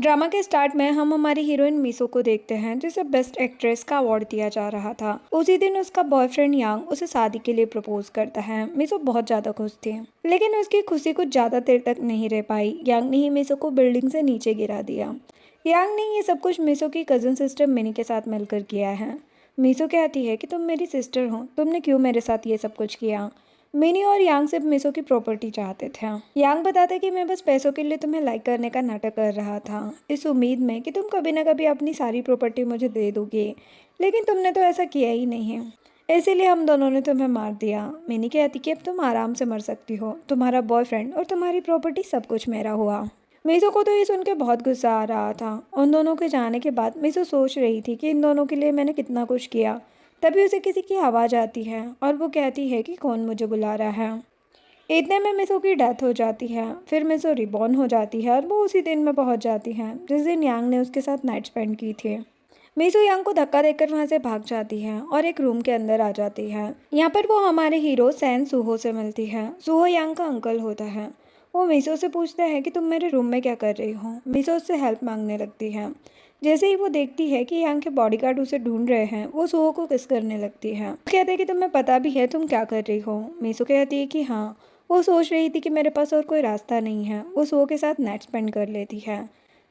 Drama के start में हम हमारी हीरोइन मीसो को देखते हैं जिसे बेस्ट एक्ट्रेस का अवार्ड दिया जा रहा था। उसी दिन उसका बॉयफ्रेंड यांग उसे शादी के लिए प्रपोज करता है। मीसो बहुत ज़्यादा खुश थी, लेकिन उसकी खुशी कुछ ज़्यादा देर तक नहीं रह पाई। यांग ने ही मीसो को बिल्डिंग से नीचे गिरा दिया। यांग ने ये सब कुछ मीसो की कज़न सिस्टर मिनी के साथ मिलकर किया है। मीसो कहती है कि तुम मेरी सिस्टर हो, तुमने क्यों मेरे साथ ये सब कुछ किया। मिनी और यांग सिर्फ मीसो की प्रॉपर्टी चाहते थे। यांग बताते कि मैं बस पैसों के लिए तुम्हें लाइक करने का नाटक कर रहा था, इस उम्मीद में कि तुम कभी ना कभी अपनी सारी प्रॉपर्टी मुझे दे दोगे, लेकिन तुमने तो ऐसा किया ही नहीं है, इसीलिए हम दोनों ने तुम्हें मार दिया। मिनी कहती कि अब तुम आराम से मर सकती हो, तुम्हारा बॉयफ्रेंड और तुम्हारी प्रॉपर्टी सब कुछ मेरा हुआ। मीसो को तो ये सुन के बहुत गुस्सा आ रहा था। उन दोनों के जाने के बाद मीसो सोच रही थी कि इन दोनों के लिए मैंने कितना कुछ किया। तभी उसे किसी की आवाज़ आती है और वो कहती है कि कौन मुझे बुला रहा है। इतने में मीसो की डेथ हो जाती है। फिर मीसो रिबॉर्न हो जाती है और वो उसी दिन में पहुंच जाती है जिस दिन यांग ने उसके साथ नाइट स्पेंड की थी। मीसो यांग को धक्का देकर वहां से भाग जाती है और एक रूम के अंदर आ जाती है। यहाँ पर वो हमारे हीरो सैन सूहो से मिलती है। सूहो यांग का अंकल होता है। वो मीसो से पूछता है कि तुम मेरे रूम में क्या कर रही हो। मीसो उससे हेल्प मांगने लगती है। जैसे ही वो देखती है कि यांग के बॉडीगार्ड उसे ढूंढ रहे हैं, वो सूहो को किस करने लगती है। वो कहते हैं कि तुम्हें पता भी है तुम क्या कर रही हो। मीसो कहती है कि हाँ। वो सोच रही थी कि मेरे पास और कोई रास्ता नहीं है। वो सूहो के साथ नाइट स्पेंड कर लेती है।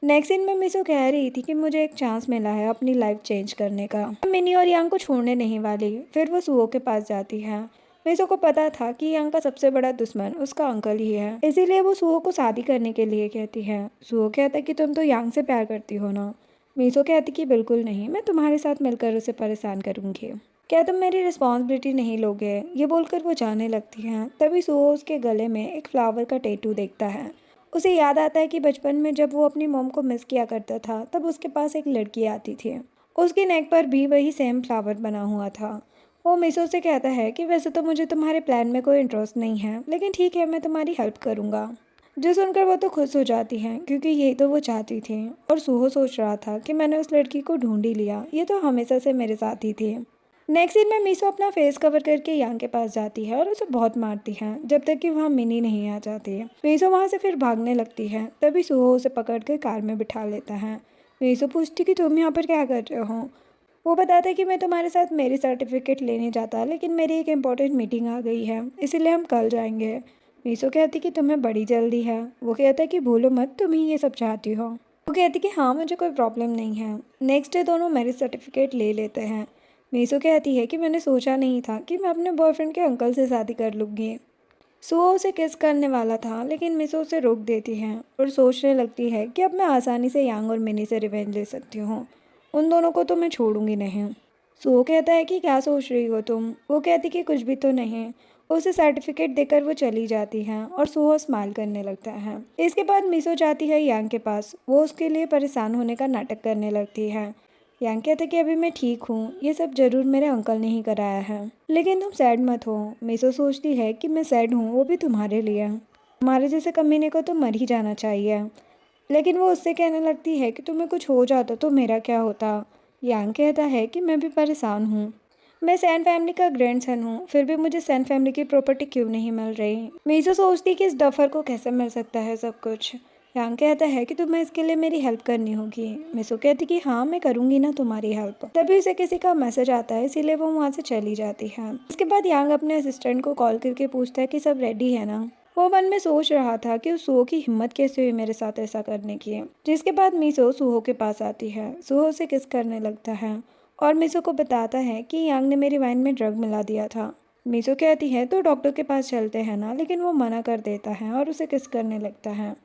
नेक्स्ट सीन में मीसो कह रही थी कि मुझे एक चांस मिला है अपनी लाइफ चेंज करने का, मिनी और यांग को छोड़ने नहीं वाली। फिर वो सूहो के पास जाती है। मीसो को पता था कि यांग का सबसे बड़ा दुश्मन उसका अंकल ही है, इसीलिए वो सूहो को शादी करने के लिए कहती है। सूहो कहता है कि तुम तो यांग से प्यार करती हो ना। मीसो कहती कि बिल्कुल नहीं, मैं तुम्हारे साथ मिलकर उसे परेशान करूंगी। क्या तुम मेरी रिस्पॉन्सिबिलिटी नहीं लोगे। ये बोलकर वो जाने लगती हैं। तभी सूहो उसके गले में एक फ्लावर का टैटू देखता है। उसे याद आता है कि बचपन में जब वो अपनी मॉम को मिस किया करता था तब उसके पास एक लड़की आती थी। उसकी नेक पर भी वही सेम फ्लावर बना हुआ था। वो मीसो से कहता है कि वैसे तो मुझे तुम्हारे प्लान में कोई इंटरेस्ट नहीं है, लेकिन ठीक है, मैं तुम्हारी हेल्प करूँगा। जो सुनकर वो तो खुश हो जाती हैं क्योंकि यही तो वो चाहती थी। और सूहो सोच रहा था कि मैंने उस लड़की को ढूंढ ही लिया, ये तो हमेशा से मेरे साथ ही थी। नेक्स्ट सीन में मीसो अपना फेस कवर करके यांग के पास जाती है और उसे बहुत मारती है जब तक कि वहाँ मिनी नहीं आ जाती है। मीसो वहाँ से फिर भागने लगती है। तभी सूहो उसे पकड़ कर कार में बिठा लेता है। मीसो पूछती कि तुम यहाँ पर क्या कर रहे हो। वो बताता है कि मैं तुम्हारे साथ मेरी सर्टिफिकेट लेने जाता, लेकिन मेरी एक इम्पोर्टेंट मीटिंग आ गई है, इसीलिए हम कल जाएंगे। मीसो कहती कि तुम्हें बड़ी जल्दी है। वो कहता है कि भूलो मत, तुम ही ये सब चाहती हो। वो कहती कि हाँ, मुझे कोई प्रॉब्लम नहीं है। नेक्स्ट डे दोनों मैरिज सर्टिफिकेट ले लेते हैं। मीसो कहती है कि मैंने सोचा नहीं था कि मैं अपने बॉयफ्रेंड के अंकल से शादी कर लूँगी। सुओ उसे किस करने वाला था, लेकिन मीसो उसे रोक देती है और सोचने लगती है कि अब मैं आसानी से यांग और मिनी से रिवेंज ले सकती हूँ। उन दोनों को तो मैं छोड़ूंगी नहीं। सुओ कहता है कि क्या सोच रही हो तुम। वो कहती कि कुछ भी तो नहीं। उसे सर्टिफिकेट देकर वो चली जाती है और सुहो स्माइल करने लगता है। इसके बाद मीसो जाती है यांग के पास। वो उसके लिए परेशान होने का नाटक करने लगती है। यांग कहता है कि अभी मैं ठीक हूँ, ये सब जरूर मेरे अंकल ने ही कराया है, लेकिन तुम सैड मत हो। मीसो सोचती है कि मैं सैड हूँ वो भी तुम्हारे लिए, तुम्हारे जैसे कमीने को तो मर ही जाना चाहिए। लेकिन वो उससे कहने लगती है कि तुम्हें कुछ हो जाता तो मेरा क्या होता। यांग कहता है कि मैं भी परेशान हूँ, मैं सैन फैमिली का ग्रैंडसन हूँ, फिर भी मुझे सैन फैमिली की प्रॉपर्टी क्यों नहीं मिल रही। मीसो सोचती कि इस डफर को कैसे मिल सकता है सब कुछ। यांग कहता है कि तुम्हें इसके लिए मेरी हेल्प करनी होगी। मीसो कहती कि हाँ, मैं करूँगी ना तुम्हारी हेल्प। तभी उसे किसी का मैसेज आता है, इसीलिए वो वहाँ से चली जाती है। इसके बाद यांग अपने असिस्टेंट को कॉल करके पूछता है कि सब रेडी है ना। वो मन में सोच रहा था कि उस सुहो की हिम्मत कैसे हुई मेरे साथ ऐसा करने की। जिसके बाद मीसो सुहो के पास आती है। सुहो से किस करने लगता है और मीसो को बताता है कि यांग ने मेरी वाइन में ड्रग मिला दिया था। मीसो कहती है तो डॉक्टर के पास चलते हैं ना, लेकिन वो मना कर देता है और उसे किस करने लगता है।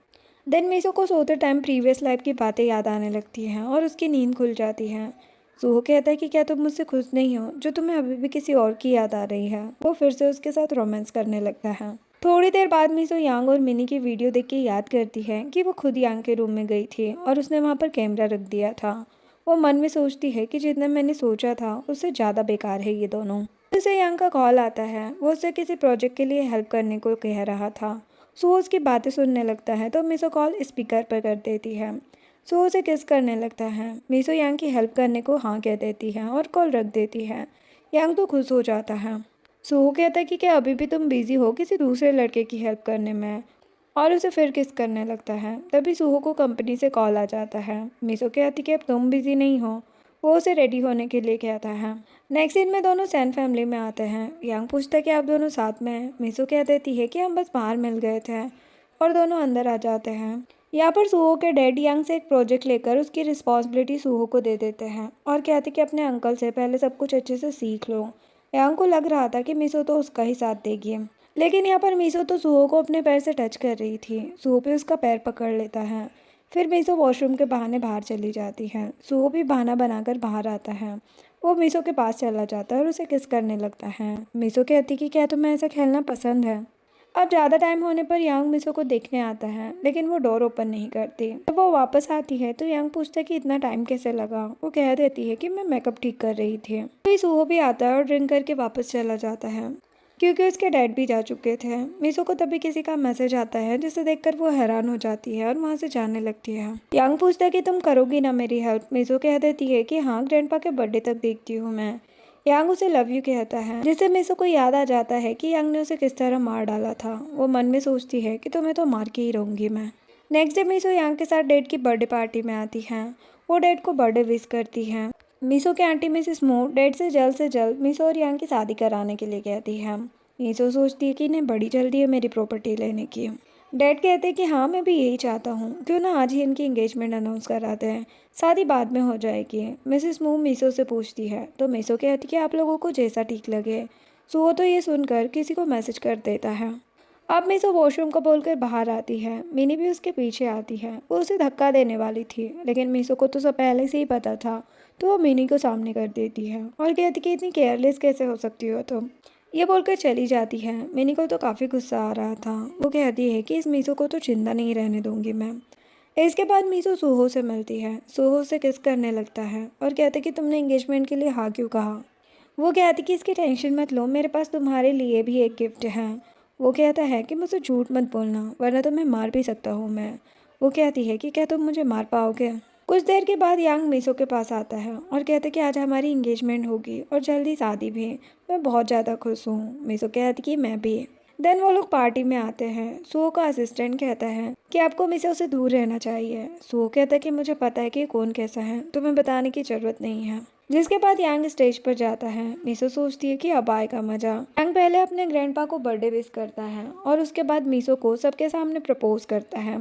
देन मीसो को सोते टाइम प्रीवियस लाइफ की बातें याद आने लगती हैं और उसकी नींद खुल जाती है। सुहो कहता है कि क्या तुम मुझसे खुश नहीं हो, जो तुम्हें अभी भी किसी और की याद आ रही है। वो फिर से उसके साथ रोमांस करने लगता है। थोड़ी देर बाद मीसो यांग और मिनी की वीडियो देख के याद करती है कि वो खुद यांग के रूम में गई थी और उसने वहाँ पर कैमरा रख दिया था। वो मन में सोचती है कि जितना मैंने सोचा था उससे ज़्यादा बेकार है ये दोनों। उसे यांग का कॉल आता है। वो उससे किसी प्रोजेक्ट के लिए हेल्प करने को कह रहा था। सो उसकी बातें सुनने लगता है तो मीसो कॉल स्पीकर पर कर देती है। सो उसे किस करने लगता है। मीसो यांग की हेल्प करने को हाँ कह देती है और कॉल रख देती है। यांग तो खुश हो जाता है। सो कहता है कि क्या अभी भी तुम बिजी हो किसी दूसरे लड़के की हेल्प करने में, और उसे फिर किस करने लगता है। तभी सूहो को कंपनी से कॉल आ जाता है। मीसो कहती कि अब तुम बिजी नहीं हो। वो उसे रेडी होने के लिए कहता है। नेक्स्ट सीन में दोनों सैन फैमिली में आते हैं। यांग पूछता है कि आप दोनों साथ में हैं। मीसो कह देती है कि हम बस बाहर मिल गए थे, और दोनों अंदर आ जाते हैं। यहाँ पर सूहो के डैड यांग से एक प्रोजेक्ट लेकर उसकी रिस्पॉन्सिबिलिटी सूहो को दे देते हैं और कहते कि अपने अंकल से पहले सब कुछ अच्छे से सीख लो। यांग को लग रहा था कि मीसो तो उसका ही साथ देगी, लेकिन यहाँ पर मीसो तो सूहो को अपने पैर से टच कर रही थी। सूहो भी उसका पैर पकड़ लेता है। फिर मीसो वॉशरूम के बहाने बाहर चली जाती है। सूहो भी बहाना बनाकर बाहर आता है। वो मीसो के पास चला जाता है और उसे किस करने लगता है। मीसो कहती कि क्या तुम्हें ऐसा खेलना पसंद है। अब ज़्यादा टाइम होने पर यांग मीसो को देखने आता है, लेकिन वो डोर ओपन नहीं करती। जब वो वापस आती है तो यांग पूछता है कि इतना टाइम कैसे लगा। वो कह देती है कि मैं मेकअप ठीक कर रही थी। तो सूहो भी आता है और ड्रिंक करके वापस चला जाता है, क्योंकि उसके डैड भी जा चुके थे। मीसो को तभी किसी का मैसेज आता है, जिसे देखकर वो हैरान हो जाती है और वहाँ से जाने लगती है। यांग पूछता है कि तुम करोगी ना मेरी हेल्प। मीसो कह देती है कि हाँ, ग्रैंडपा के बर्थडे तक देखती हूँ मैं। यांग उसे लव यू कहता है, जिससे मीसो को याद आ जाता है कि यांग ने उसे किस तरह मार डाला था। वो मन में सोचती है कि तुम्हें तो मार के ही रहूंगी मैं। नेक्स्ट डे मीसो यांग के साथ डैड की बर्थडे पार्टी में आती है। वो डैड को बर्थडे विश करती है। मीसो के आंटी मिसेस मो डैड से जल्द मीसो और यांग की शादी कराने के लिए कहती है। मीसो सोचती है कि इन्हें बड़ी जल्दी है मेरी प्रॉपर्टी लेने की। डैड कहते हैं कि हाँ, मैं भी यही चाहता हूँ। क्यों ना आज ही इनकी एंगेजमेंट अनाउंस कराते हैं, शादी बाद में हो जाएगी। मिसेस मू मीसो से पूछती है तो मीसो कहती है कि आप लोगों को जैसा ठीक लगे। सुहो तो ये सुनकर किसी को मैसेज कर देता है। अब मीसो वॉशरूम को बोलकर बाहर आती है। मिनी भी उसके पीछे आती है। वो उसे धक्का देने वाली थी, लेकिन मीसो को तो सब पहले से ही पता था, तो वो मिनी को सामने कर देती है और कहती कि इतनी केयरलेस कैसे हो सकती हो तुम। ये बोलकर चली जाती है। मिनी को तो काफ़ी गुस्सा आ रहा था। वो कहती है कि इस मीसो को तो जिंदा नहीं रहने दूंगी मैं। इसके बाद मीसो सूहो से मिलती है। सूहो से किस करने लगता है और कहते कि तुमने एंगेजमेंट के लिए हाँ क्यों कहा। वो कहती कि इसकी टेंशन मत लो, मेरे पास तुम्हारे लिए भी एक गिफ्ट है। वो कहता है कि मुझसे झूठ मत बोलना, वरना तुम्हें मार भी सकता हूँ मैं। वो कहती है कि क्या तुम मुझे मार पाओगे। कुछ देर के बाद यांग मीसो के पास आता है और कहते कि आज हमारी इंगेजमेंट होगी और जल्दी शादी भी। मैं बहुत ज़्यादा खुश हूँ। मीसो कहती कि मैं भी। देन वो लोग पार्टी में आते हैं। सुहो का असिस्टेंट कहता है कि आपको मीसो से दूर रहना चाहिए। सुहो कहता है कि मुझे पता है कि कौन कैसा है, तुम्हें बताने की ज़रूरत नहीं है। जिसके बाद यांग स्टेज पर जाता है। मीसो सोचती है कि अब आएगा मजा। यांग पहले अपने ग्रैंडपा को बर्थडे विश करता है और उसके बाद मीसो को सबके सामने प्रपोज करता है।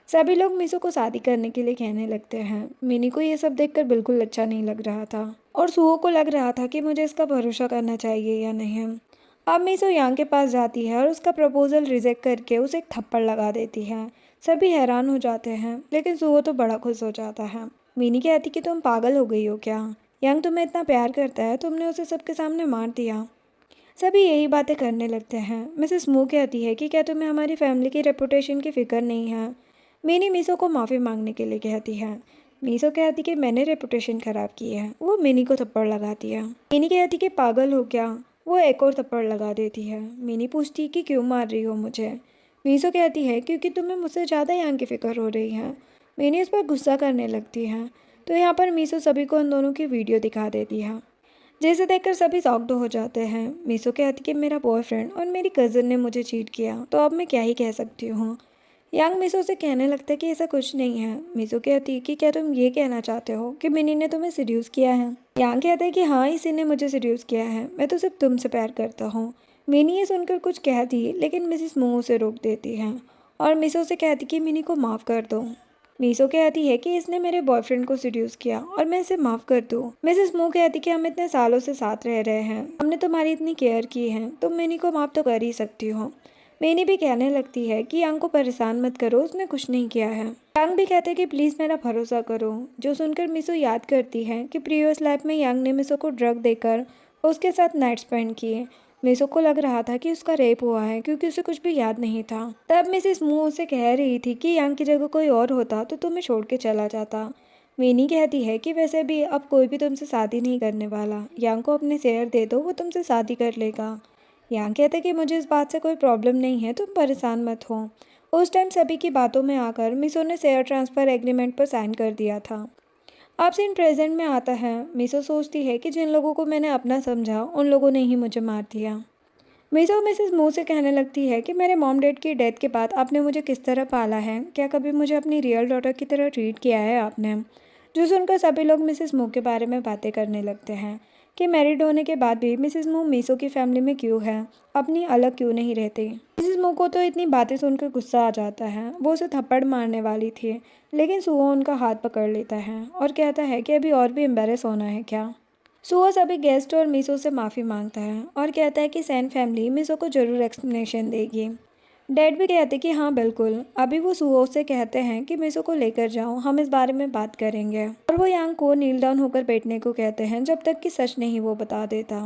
सभी लोग मीसो को शादी करने के लिए कहने लगते हैं। मिनी को ये सब देखकर बिल्कुल अच्छा नहीं लग रहा था और सुहो को लग रहा था कि मुझे इसका भरोसा करना चाहिए या नहीं। अब मीसो यांग के पास जाती है और उसका प्रपोजल रिजेक्ट करके उसे एक थप्पड़ लगा देती है। सभी हैरान हो जाते हैं, लेकिन सुहो तो बड़ा खुश हो जाता है। मिनी कहती कि तुम पागल हो गई हो क्या, यांग तुम्हें इतना प्यार करता है, तुमने उसे सबके सामने मार दिया। सभी यही बातें करने लगते हैं। मिसेस मू कहती है कि क्या तुम्हें हमारी फैमिली की रेपुटेशन की फिक्र नहीं है। मिनी मीसो को माफ़ी मांगने के लिए कहती है। मीसो कहती कि मैंने रेपुटेशन ख़राब की है। वो मिनी को थप्पड़ लगाती है। मिनी कहती कि पागल हो क्या। वो एक और थप्पड़ लगा देती है। मिनी पूछती कि क्यों मार रही हो मुझे। मीसो कहती है क्योंकि तुम्हें मुझसे ज़्यादा यांग की फ़िक्र हो रही है। मिनी उस पर गुस्सा करने लगती है। तो यहाँ पर मीसो सभी को उन दोनों की वीडियो दिखा देती है, जिसे देखकर सभी शॉक्ड हो जाते हैं। मीसो कहती कि मेरा बॉयफ्रेंड और मेरी कज़न ने मुझे चीट किया, तो अब मैं क्या ही कह सकती हूँ। यांग मीसो से कहने लगता है कि ऐसा कुछ नहीं है। मीसो कहती है कि क्या तुम ये कहना चाहते हो कि मिनी ने तुम्हें सीड्यूस किया है। यांग कहता है कि हाँ, इसी ने मुझे सीड्यूस किया है, मैं तो सिर्फ तुमसे प्यार करता हूँ। मिनी ये सुनकर कुछ कहती, लेकिन मिसेस मू उसे रोक देती है और मीसो से कहती कि मिनी को माफ़ कर दो। मीसो कहती है कि इसने मेरे बॉयफ्रेंड को सीड्यूस किया और मैं इसे माफ़ कर दूँ। मिसेस मू कहती कि हम इतने सालों से साथ रह रहे हैं, हमने तुम्हारी इतनी केयर की है, तुम मिनी को माफ़ तो कर ही सकती हो। मिनी भी कहने लगती है कि यांग को परेशान मत करो, उसने कुछ नहीं किया है। यांग भी कहते हैं कि प्लीज़ मेरा भरोसा करो। जो सुनकर मीसो याद करती है कि प्रीवियस लाइफ में यांग ने मीसो को ड्रग देकर उसके साथ नाइट स्पेंड किए। मीसो को लग रहा था कि उसका रेप हुआ है, क्योंकि उसे कुछ भी याद नहीं था। तब मिसेस मू उसे कह रही थी कि यांग की जगह कोई और होता तो तुम्हें छोड़ के चला जाता। मिनी कहती है कि वैसे भी अब कोई भी तुमसे शादी नहीं करने वाला, यांग को अपने शेयर दे दो, वो तुमसे शादी कर लेगा। यांग कहते कि मुझे इस बात से कोई प्रॉब्लम नहीं है, तुम परेशान मत हो। उस टाइम सभी की बातों में आकर मीसो ने शेयर ट्रांसफ़र एग्रीमेंट पर साइन कर दिया था। अब सीन प्रेजेंट में आता है। मीसो सोचती है कि जिन लोगों को मैंने अपना समझा, उन लोगों ने ही मुझे मार दिया। मीसो मिसेस मू से कहने लगती है कि मेरे मॉम डैड की डेथ के बाद आपने मुझे किस तरह पाला है, क्या कभी मुझे अपनी रियल डॉटर की तरह ट्रीट किया है आपने। जो सुनकर सभी लोग मिसेस मू के बारे में बातें करने लगते हैं कि मैरिड होने के बाद भी मिसेस मू मीसो की फैमिली में क्यों है, अपनी अलग क्यों नहीं रहती। मिसेस मू को तो इतनी बातें सुनकर गुस्सा आ जाता है, वो उसे थप्पड़ मारने वाली थी, लेकिन सुहो उनका हाथ पकड़ लेता है और कहता है कि अभी और भी एम्बेरस होना है क्या। सुहो सभी गेस्ट और मीसो से माफ़ी मांगता है और कहता है कि सैन फैमिली मीसो को ज़रूर एक्सप्लेनेशन देगी। डैड भी कहते कि हाँ बिल्कुल। अभी वो सुहो से कहते हैं कि मीसो को लेकर जाओ, हम इस बारे में बात करेंगे। और वो यांग को नील डाउन होकर बैठने को कहते हैं जब तक कि सच नहीं वो बता देता।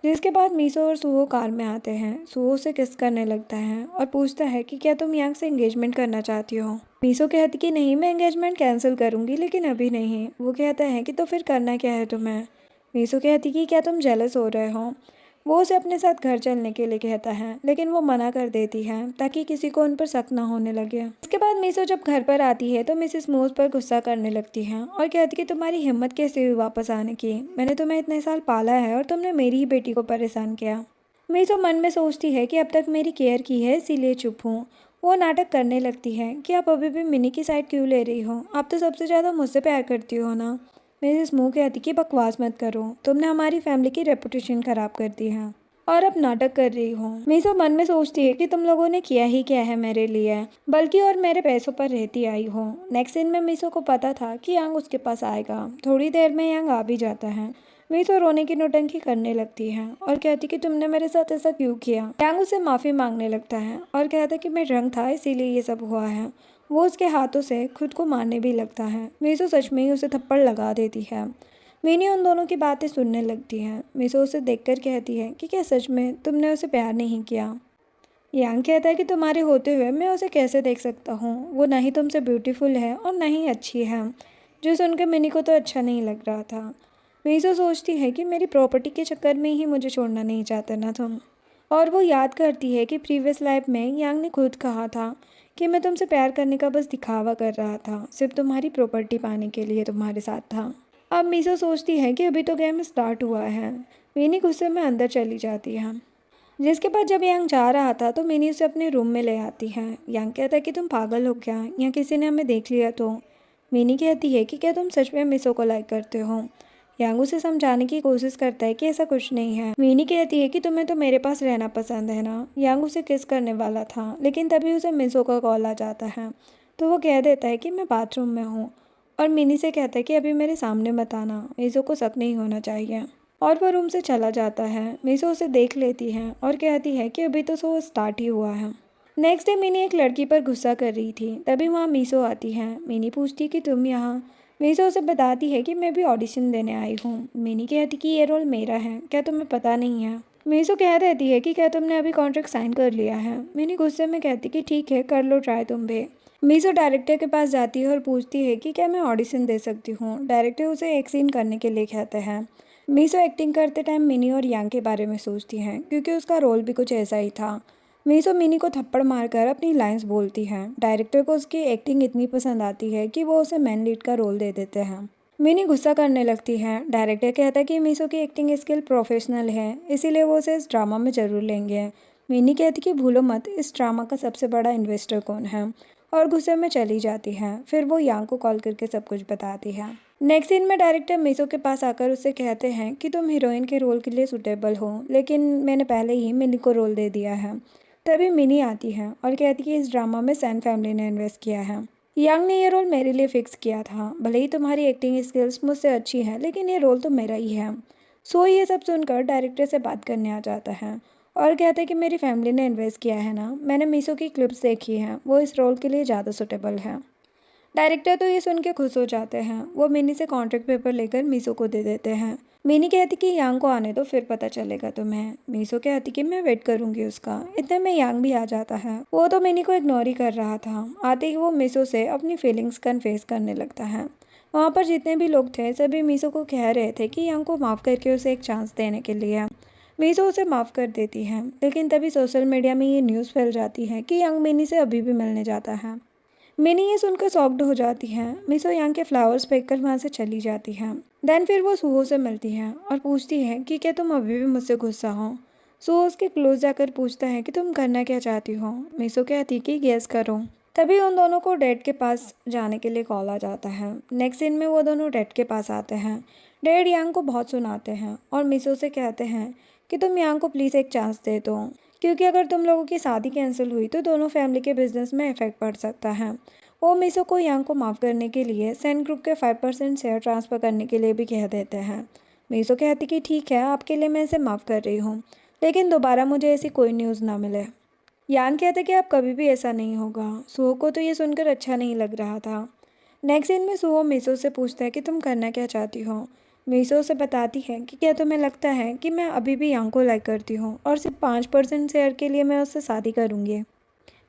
जिसके बाद मीसो और सुहो कार में आते हैं। सुहो से किस करने लगता है और पूछता है कि क्या तुम यांग से एंगेजमेंट करना चाहती हो। मीसो कहती कि नहीं, मैं एंगेजमेंट कैंसिल करूँगी, लेकिन अभी नहीं। वो कहता है कि तो फिर करना क्या है तुम्हें। मीसो कहती कि क्या तुम जेलस हो रहे हो। वो उसे अपने साथ घर चलने के लिए कहता है, लेकिन वो मना कर देती है ताकि किसी को उन पर शक ना होने लगे। इसके बाद मीसो जब घर पर आती है तो मिसेस मूस पर गुस्सा करने लगती है और कहती कि तुम्हारी हिम्मत कैसे हुई वापस आने की, मैंने तुम्हें इतने साल पाला है और तुमने मेरी ही बेटी को परेशान किया। मीसो मन में सोचती है कि अब तक मेरी केयर की है इसीलिए चुप हूँ। वो नाटक करने लगती है कि आप अभी भी मिनी की साइड क्यों ले रही हो, आप तो सबसे ज़्यादा मुझसे प्यार करती हो ना। मिसेस मू कहती कि बकवास मत करो, तुमने हमारी फैमिली की रेपुटेशन खराब कर दी है और अब नाटक कर रही हो। मीसो मन में सोचती है कि तुम लोगों ने किया ही क्या है मेरे लिए, बल्कि और मेरे पैसों पर रहती आई हो। नेक्स्ट सीन में मीसो को पता था कि यांग उसके पास आएगा। थोड़ी देर में यांग आ भी जाता है। मीसो रोने की नौटंकी करने लगती है और कहती कि तुमने मेरे साथ ऐसा क्यों किया। यांग उसे माफ़ी मांगने लगता है और कहता कि मैं ड्रंक था इसीलिए ये सब हुआ है। वो उसके हाथों से खुद को मारने भी लगता है। मीसो सच में ही उसे थप्पड़ लगा देती है। मीनी उन दोनों की बातें सुनने लगती है। मीसो उसे देखकर कहती है कि क्या सच में तुमने उसे प्यार नहीं किया। यांग कहता है कि तुम्हारे होते हुए मैं उसे कैसे देख सकता हूँ, वो ना ही तुमसे ब्यूटीफुल है और ना ही अच्छी है। जो सुनकर मिनी को तो अच्छा नहीं लग रहा था। मीसो सोचती है कि मेरी प्रॉपर्टी के चक्कर में ही मुझे छोड़ना नहीं चाहते ना तुम। और वो याद करती है कि प्रीवियस लाइफ में यांग ने खुद कहा था कि मैं तुमसे प्यार करने का बस दिखावा कर रहा था, सिर्फ तुम्हारी प्रॉपर्टी पाने के लिए तुम्हारे साथ था। अब मीसो सोचती है कि अभी तो गेम स्टार्ट हुआ है। मिनी गुस्से में अंदर चली जाती है। जिसके बाद जब यांग जा रहा था तो मिनी उसे अपने रूम में ले आती है। यांग कहता है कि तुम पागल हो क्या, या किसी ने हमें देख लिया तो। मिनी कहती है कि क्या तुम सच में मिसो को लाइक करते हो। यांग उसे समझाने की कोशिश करता है कि ऐसा कुछ नहीं है। मिनी कहती है कि तुम्हें तो मेरे पास रहना पसंद है ना। यांग उसे किस करने वाला था, लेकिन तभी उसे मिसो का कॉल आ जाता है। तो वो कह देता है कि मैं बाथरूम में हूँ और मिनी से कहता है कि अभी मेरे सामने मत आना, मिसो को शक नहीं होना चाहिए। और वह रूम से चला जाता है। मिसो उसे देख लेती है और कहती है कि अभी तो शो स्टार्ट ही हुआ है। नेक्स्ट डे मिनी एक लड़की पर गुस्सा कर रही थी, तभी वहाँ मीसो आती है। मिनी पूछती कि तुम यहाँ। मीसो उसे बताती है कि मैं भी ऑडिशन देने आई हूँ। मिनी कहती कि ये रोल मेरा है, क्या तुम्हें पता नहीं है। मीसो कह देती है कि क्या तुमने अभी कॉन्ट्रैक्ट साइन कर लिया है। मिनी गुस्से में कहती कि ठीक है, कर लो ट्राई तुम भी। मीसो डायरेक्टर के पास जाती है और पूछती है कि क्या मैं ऑडिशन दे सकती हूँ। डायरेक्टर उसे एक सीन करने के लिए कहते हैं। मीसो एक्टिंग करते टाइम मिनी और यांग के बारे में सोचती हैं, क्योंकि उसका रोल भी कुछ ऐसा ही था। मीसो मिनी को थप्पड़ मारकर अपनी लाइंस बोलती है। डायरेक्टर को उसकी एक्टिंग इतनी पसंद आती है कि वो उसे मेन लीड का रोल दे देते हैं। मिनी गुस्सा करने लगती है। डायरेक्टर कहता है कि मीसो की एक्टिंग स्किल प्रोफेशनल है, इसीलिए वो उसे इस ड्रामा में ज़रूर लेंगे। मिनी कहती कि भूलो मत इस ड्रामा का सबसे बड़ा इन्वेस्टर कौन है, और गुस्से में चली जाती है। फिर वो यांग को कॉल करके सब कुछ बताती है। नेक्स्ट सीन में डायरेक्टर मीसो के पास आकर उससे कहते हैं कि तुम हीरोइन के रोल के लिए सुटेबल हो, लेकिन मैंने पहले ही मिनी को रोल दे दिया है। तभी मिनी आती है और कहती कि इस ड्रामा में सैन फैमिली ने इन्वेस्ट किया है। यांग ने ये रोल मेरे लिए फिक्स किया था, भले ही तुम्हारी एक्टिंग स्किल्स मुझसे अच्छी है, लेकिन ये रोल तो मेरा ही है। सो ये सब सुनकर डायरेक्टर से बात करने आ जाता है और कहते हैं कि मेरी फैमिली ने इन्वेस्ट किया है ना, मैंने मीसो की क्लिप्स देखी हैं, वो इस रोल के लिए ज़्यादा सुटेबल है। डायरेक्टर तो ये सुन के खुश हो जाते हैं। वो मिनी से कॉन्ट्रैक्ट पेपर लेकर मीसो को दे देते हैं। मिनी कहती कि यांग को आने दो, फिर पता चलेगा तुम्हें। मीसो कहती कि मैं वेट करूंगी उसका। इतने में यांग भी आ जाता है। वो तो मिनी को इग्नोर ही कर रहा था। आते ही वो मीसो से अपनी फीलिंग्स कन्फेस करने लगता है। वहाँ पर जितने भी लोग थे सभी मीसो को कह रहे थे कि यांग को माफ़ करके उसे एक चांस देने के लिए। मीसो उसे माफ़ कर देती है, लेकिन तभी सोशल मीडिया में ये न्यूज़ फैल जाती है कि यांग मिनी से अभी भी मिलने जाता है। मिनी ये सुनकर शॉक्ड हो जाती है। मीसो यांग के फ्लावर्स फेंककर वहाँ से चली जाती है। देन फिर वो सुहो से मिलती है और पूछती है कि क्या तुम अभी भी मुझसे गुस्सा हो। सो उसके क्लोज जाकर पूछता है कि तुम करना क्या चाहती हो। मीसो कहती है कि गेस करो। तभी उन दोनों को डैड के पास जाने के लिए कॉल आ जाता है। नेक्स्ट सीन में वो दोनों डैड के पास आते हैं। डैड यांग को बहुत सुनाते हैं और मीसो से कहते हैं कि तुम यांग को प्लीज़ एक चांस दे दो, क्योंकि अगर तुम लोगों की शादी कैंसिल हुई तो दोनों फैमिली के बिजनेस में इफेक्ट पड़ सकता है। वो मीसो को यांग को माफ़ करने के लिए सेन ग्रुप के 5% शेयर ट्रांसफ़र करने के लिए भी कह देते हैं। मीसो कहती कि ठीक है, आपके लिए मैं इसे माफ़ कर रही हूँ, लेकिन दोबारा मुझे ऐसी कोई न्यूज़ ना मिले। यान कहते कि अब कभी भी ऐसा नहीं होगा। सुहो को तो ये सुनकर अच्छा नहीं लग रहा था। नेक्स्ट सीन में सुहो मीसो से पूछता है कि तुम करना क्या चाहती हो। मीसो से बताती है कि क्या तुम्हें लगता है कि मैं अभी भी यांग को लाइक करती हूँ और सिर्फ 5% शेयर के लिए मैं उससे शादी करूँगी।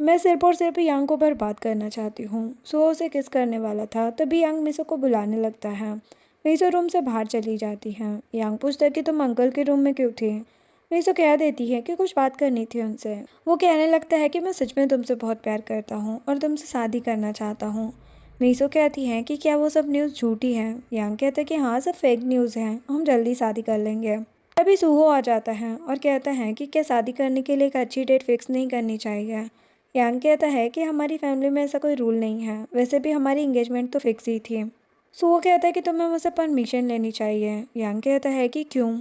मैं सिर्फ और सिर्फ यांग को बर्बाद करना चाहती हूँ। सुहो उसे किस करने वाला था तभी यांग मीसो को बुलाने लगता है। मीसो रूम से बाहर चली जाती है। यांग पूछता है कि तुम अंकल के रूम में क्यों थी। मीसो कह देती है कि कुछ बात करनी थी उनसे। वो कहने लगता है कि मैं सच में तुमसे बहुत प्यार करता हूँ और तुमसे शादी करना चाहता हूँ। मीसो कहती है कि क्या वो सब न्यूज़ झूठी है। यांग कहता है कि हाँ, सब फेक न्यूज़ है, हम जल्दी शादी कर लेंगे। तभी सुहो आ जाता है और कहता है कि क्या शादी करने के लिए एक अच्छी डेट फिक्स नहीं करनी चाहिए। यांग कहता है कि हमारी फैमिली में ऐसा कोई रूल नहीं है, वैसे भी हमारी इंगेजमेंट तो फिक्स ही थी। सुहो कहता है कि तुम्हें मुझसे परमिशन लेनी चाहिए। यांग कहता है कि क्यों?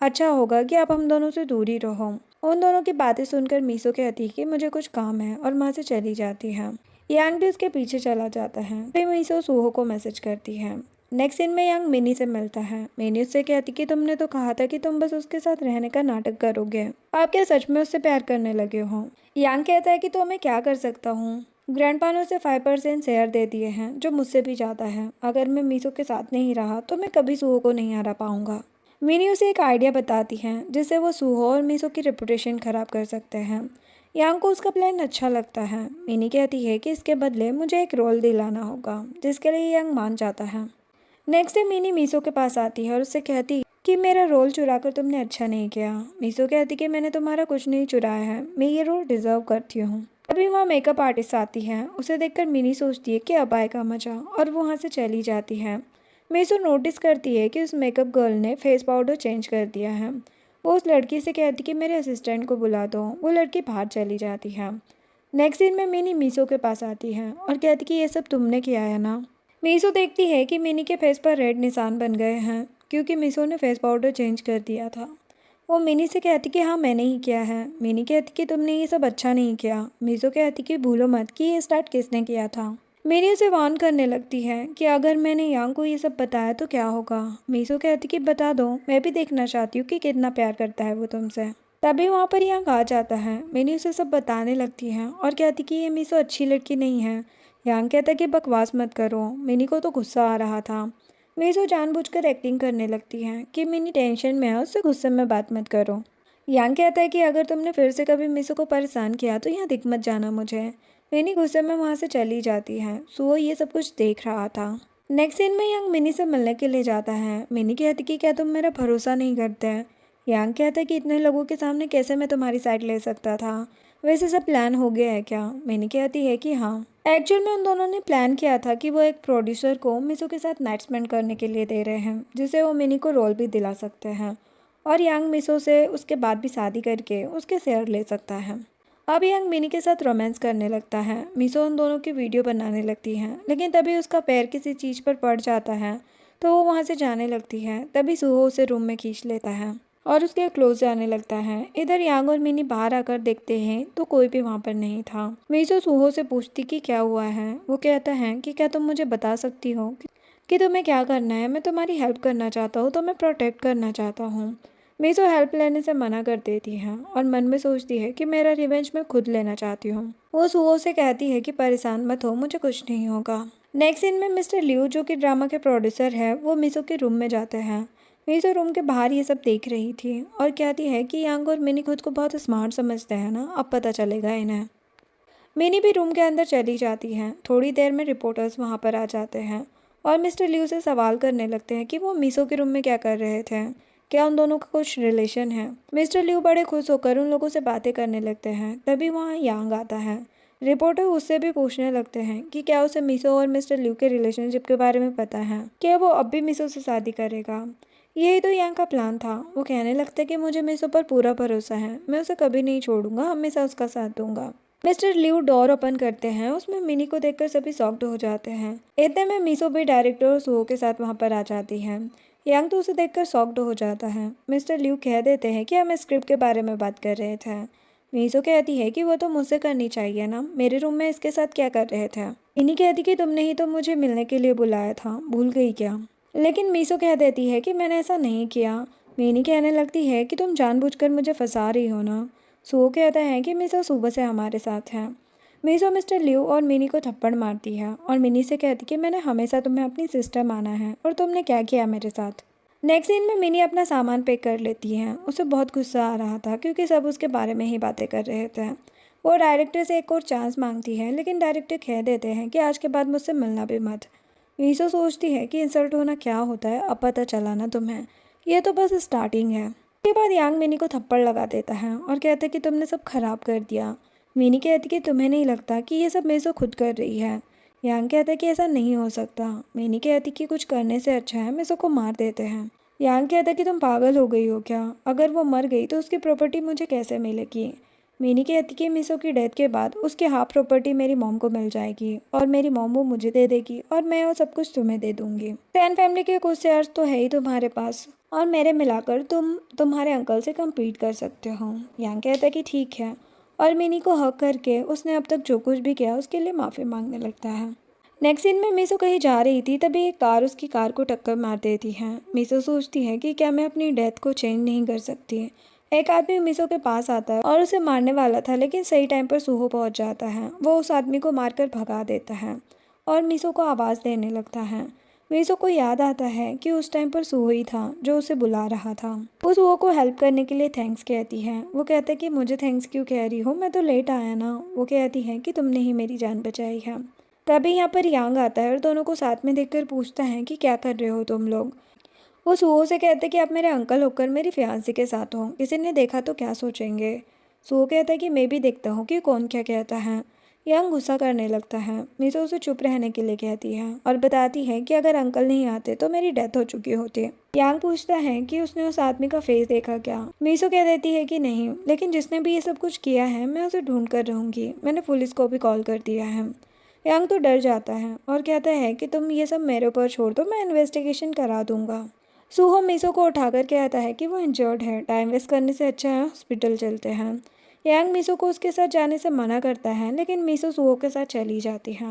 अच्छा होगा कि आप हम दोनों से दूर ही रहो। उन दोनों की बातें सुनकर मीसो कहती है कि मुझे कुछ काम है और वहाँ से चली जाती है। यांग भी उसके पीछे चला जाता है। फिर मीसो सुहो को मैसेज करती है। नेक्स्ट सीन में यांग मिनी से मिलता है। मिनी उससे कहती कि तुमने तो कहा था कि तुम बस उसके साथ रहने का नाटक करोगे, आप क्या सच में उससे प्यार करने लगे हो? यांग कहता है कि तो मैं क्या कर सकता हूँ, ग्रैंडपा ने उसे 5% शेयर दे दिए हैं, जो मुझसे भी ज़्यादा है। अगर मैं मीसो के साथ नहीं रहा तो मैं कभी सुहो को नहीं हरा पाऊंगा। मिनी उसे एक आइडिया बताती हैं जिससे वो सुहो और मीसो की रेपुटेशन ख़राब कर सकते हैं। यांग को उसका प्लान अच्छा लगता है। मिनी कहती है कि इसके बदले मुझे एक रोल दिलाना होगा, जिसके लिए यांग मान जाता है। नेक्स्ट डे मिनी मीसो के पास आती है और उससे कहती है कि मेरा रोल चुराकर तुमने अच्छा नहीं किया। मीसो कहती कि मैंने तुम्हारा कुछ नहीं चुराया है, मैं ये रोल डिजर्व करती हूँ। अभी वहाँ मेकअप आर्टिस्ट आती है। उसे देखकर मिनी सोचती है कि अब आएगा मजा, और वो वहाँ से चली जाती है। मीसो नोटिस करती है कि उस मेकअप गर्ल ने फेस पाउडर चेंज कर दिया है। वो उस लड़की से कहती कि मेरे असिस्टेंट को बुला दो। वो लड़की बाहर चली जाती है। नेक्स्ट सीन में मिनी मीसो के पास आती है और कहती कि ये सब तुमने किया है ना। मीसो देखती है कि मिनी के फेस पर रेड निशान बन गए हैं क्योंकि मीसो ने फेस पाउडर चेंज कर दिया था। वो मिनी से कहती कि हाँ, मैंने ही किया है। मिनी कहती कि तुमने ये सब अच्छा नहीं किया। मीसो कहती कि भूलो मत कि ये स्टार्ट किसने किया था। मेरी उसे वार्न करने लगती है कि अगर मैंने यांग को ये सब बताया तो क्या होगा। मीसो कहती कि बता दो, मैं भी देखना चाहती हूँ कि कितना प्यार करता है वो तुमसे। तभी वहाँ पर यांग आ जाता है। मैंने उसे सब बताने लगती है और कहती कि ये मीसो अच्छी लड़की नहीं है। यांग कहता है कि बकवास मत करो, मिनी को तो गुस्सा आ रहा था। मीसो जानबूझकर एक्टिंग करने लगती है कि मिनी टेंशन में है, उससे गुस्से में बात मत करो। यांग कहता है कि अगर तुमने फिर से कभी मीसो को परेशान किया तो यहाँ दिख मत जाना मुझे। मिनी गुस्से में वहाँ से चली जाती है। सुहो ये सब कुछ देख रहा था। नेक्स्ट सीन में यांग मिनी से मिलने के लिए जाता है। मिनी कहती कि क्या तुम मेरा भरोसा नहीं करते हैं? यांग कहता है कि इतने लोगों के सामने कैसे मैं तुम्हारी साइड ले सकता था, वैसे सब प्लान हो गया है क्या? मिनी कहती है कि हाँ, एक्चुअल में उन दोनों ने प्लान किया था कि वो एक प्रोड्यूसर को मीसो के साथ नाइट स्पेंड करने के लिए दे रहे हैं, जिससे वो मिनी को रोल भी दिला सकते हैं और यांग मीसो से उसके बाद भी शादी करके उसके शेयर ले सकता है। अब यांग मिनी के साथ रोमांस करने लगता है। मीसो उन दोनों की वीडियो बनाने लगती है, लेकिन तभी उसका पैर किसी चीज़ पर पड़ जाता है तो वो वहाँ से जाने लगती है। तभी सुहो उसे रूम में खींच लेता है और उसके क्लोज जाने लगता है। इधर यांग और मिनी बाहर आकर देखते हैं तो कोई भी वहाँ पर नहीं था। मीसो सुहो से पूछती कि क्या हुआ है। वो कहता है कि क्या तुम मुझे बता सकती हो कि तुम्हें क्या करना है? मैं तुम्हारी हेल्प करना चाहता हूँ, तो मैं प्रोटेक्ट करना चाहता हूँ। मीसो हेल्प लेने से मना कर देती है और मन में सोचती है कि मेरा रिवेंज मैं खुद लेना चाहती हूँ। वो सुहो से कहती है कि परेशान मत हो, मुझे कुछ नहीं होगा। नेक्स्ट सीन में मिस्टर लिू, जो कि ड्रामा के प्रोड्यूसर है, वो मीसो के रूम में जाते हैं। मीसो रूम के बाहर ये सब देख रही थी और कहती है कि यांग और मिनी खुद को बहुत स्मार्ट समझते हैं ना, अब पता चलेगा इन्हें। मिनी भी रूम के अंदर चली जाती है। थोड़ी देर में रिपोर्टर्स वहाँ पर आ जाते हैं और मिस्टर लिू से सवाल करने लगते हैं कि वो मीसो के रूम में क्या कर रहे थे, क्या उन दोनों का कुछ रिलेशन है। मिस्टर लिू बड़े खुश होकर उन लोगों से बातें करने लगते हैं। तभी वहाँ यांग आता है। रिपोर्टर उससे भी पूछने लगते हैं कि क्या उसे मीसो और मिस्टर लिू के रिलेशनशिप के बारे में पता है, क्या वो अब भी मीसो से शादी करेगा। यही तो यांग का प्लान था। वो कहने लगता है कि मुझे मीसो पर पूरा भरोसा है, मैं उसे कभी नहीं छोड़ूंगा, हमेशा उसका साथ दूंगा। मिस्टर लिू डोर ओपन करते हैं, उसमें मिनी को देखकर सभी शॉक्ड हो जाते हैं। इतने में मीसो भी डायरेक्टर और सुहो के साथ वहां पर आ जाती है। यांग तो उसे देखकर शॉक्ड हो जाता है। मिस्टर लिू कह देते हैं कि हम स्क्रिप्ट के बारे में बात कर रहे थे। मीसो कहती है कि वो तो मुझसे करनी चाहिए ना, मेरे रूम में इसके साथ क्या कर रहे थे। इन्हीं कहती कि तुमने ही तो मुझे मिलने के लिए बुलाया था, भूल गई क्या। लेकिन मीसो कह देती है कि मैंने ऐसा नहीं किया। मीनी कहने लगती है कि तुम जानबूझकर मुझे फंसा रही हो ना। सुहो कहता है कि मीसो सुबह से हमारे साथ है। मीसो मिस्टर लिू और मिनी को थप्पड़ मारती है और मिनी से कहती कि मैंने हमेशा तुम्हें अपनी सिस्टर माना है और तुमने क्या किया मेरे साथ। नेक्स्ट सीन में मिनी अपना सामान पैक कर लेती है। उसे बहुत गुस्सा आ रहा था क्योंकि सब उसके बारे में ही बातें कर रहे थे। वो डायरेक्टर से एक और चांस मांगती है, लेकिन डायरेक्टर कह देते हैं कि आज के बाद मुझसे मिलना भी मत। मीसो सोचती है कि इंसल्ट होना क्या होता है, अब पता चला ना तुम्हें, ये तो बस स्टार्टिंग है। उसके बाद यांग मिनी को थप्पड़ लगा देता है और कहता है कि तुमने सब खराब कर दिया। मिनी कहती कि तुम्हें नहीं लगता कि ये सब मीसो खुद कर रही है। यांग कहता है कि ऐसा नहीं हो सकता। मिनी कहती कि कुछ करने से अच्छा है मीसो को मार देते हैं। यांग कहता है कि तुम पागल हो गई हो क्या, अगर वो मर गई तो उसकी प्रॉपर्टी मुझे कैसे मिलेगी। मिनी कहती कि मीसो की डेथ के बाद उसकी हाफ प्रॉपर्टी मेरी मॉम को मिल जाएगी और मेरी मॉम वो मुझे दे देगी और मैं वो सब कुछ तुम्हें दे दूंगी। सैन फैमिली के कुछ शेयर्स तो है ही तुम्हारे पास और मेरे मिलाकर तुम तुम्हारे अंकल से कम्पीट कर सकते हो। यांग कहता है कि ठीक है और मिनी को हक करके उसने अब तक जो कुछ भी किया उसके लिए माफ़ी मांगने लगता है। नेक्स्ट सीन में मीसो कहीं जा रही थी, तभी एक कार उसकी कार को टक्कर मार देती है। मीसो सोचती है कि क्या मैं अपनी डेथ को चेंज नहीं कर सकती। एक आदमी मीसो के पास आता है और उसे मारने वाला था, लेकिन सही टाइम पर सुहो पहुंच जाता है। वो उस आदमी को मारकर भगा देता है और मीसो को आवाज़ देने लगता है। मीसो को याद आता है कि उस टाइम पर सुहो ही था जो उसे बुला रहा था। वो सुहो को हेल्प करने के लिए थैंक्स कहती है। वो कहता है कि मुझे थैंक्स क्यों कह रही हो, मैं तो लेट आया ना। वो कहती है कि तुमने ही मेरी जान बचाई है। तभी यहाँ पर यांग आता है और दोनों को साथ में देखकर पूछता है कि क्या कर रहे हो तुम लोग। वो सुहो से कहते कि आप मेरे अंकल होकर मेरी फियांसी के साथ हो, किसी ने देखा तो क्या सोचेंगे। सुहो कहता है कि मैं भी देखता हूँ कि कौन क्या कहता है। यांग गुस्सा करने लगता है। मीसो उसे चुप रहने के लिए कहती है और बताती है कि अगर अंकल नहीं आते तो मेरी डेथ हो चुकी होती। यांग पूछता है कि उसने उस आदमी का फेस देखा क्या। मीसो कह देती है कि नहीं, लेकिन जिसने भी ये सब कुछ किया है मैं उसे ढूंढ कर रहूँगी, मैंने पुलिस को भी कॉल कर दिया है। यांग तो डर जाता है और कहता है कि तुम ये सब मेरे ऊपर छोड़ दो, मैं इन्वेस्टिगेशन करा दूंगा। सुहो मीसो को उठाकर कहता है कि वो इंजर्ड है, टाइम वेस्ट करने से अच्छा है हॉस्पिटल चलते हैं। यांग मीसो को उसके साथ जाने से मना करता है, लेकिन मीसो सुहो के साथ चली जाती है।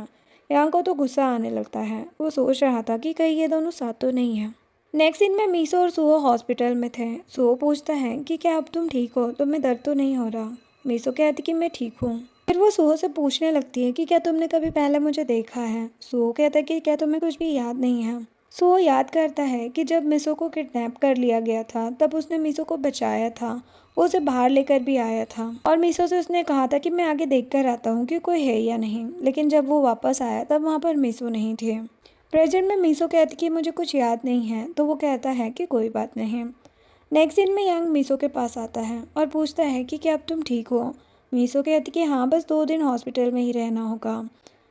यांग को तो गुस्सा आने लगता है। वो सोच रहा था कि कहीं ये दोनों साथ तो नहीं है। नेक्स्ट सीन में मीसो और सुहो हॉस्पिटल में थे। सुहो पूछता है कि क्या अब तुम ठीक हो, तुम्हें दर्द तो नहीं हो रहा। मीसो कहती कि मैं ठीक हूँ। फिर वो सुहो से पूछने लगती है कि क्या तुमने कभी पहले मुझे देखा है। सुहो कहता है कि क्या तुम्हें कुछ भी याद नहीं है। सुहो याद करता है कि जब मीसो को किडनैप कर लिया गया था तब उसने मीसो को बचाया था, वो उसे बाहर लेकर भी आया था और मीसो से उसने कहा था कि मैं आगे देख कर आता हूँ कि कोई है या नहीं। लेकिन जब वो वापस आया तब वहाँ पर मीसो नहीं थे। प्रेजेंट में मीसो कहती कि मुझे कुछ याद नहीं है, तो वो कहता है कि कोई बात नहीं। नेक्स्ट सीन में यांग मीसो के पास आता है और पूछता है कि क्या अब तुम ठीक हो। मीसो कहती कि हाँ, बस 2 दिन हॉस्पिटल में ही रहना होगा।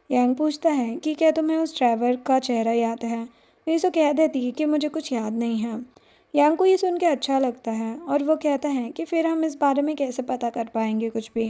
यांग पूछता है कि क्या तुम्हें उस ड्राइवर का चेहरा याद है। मीसो कह देती है कि मुझे कुछ याद नहीं है। यांग को ये सुन के अच्छा लगता है और वो कहता है कि फिर हम इस बारे में कैसे पता कर पाएंगे कुछ भी।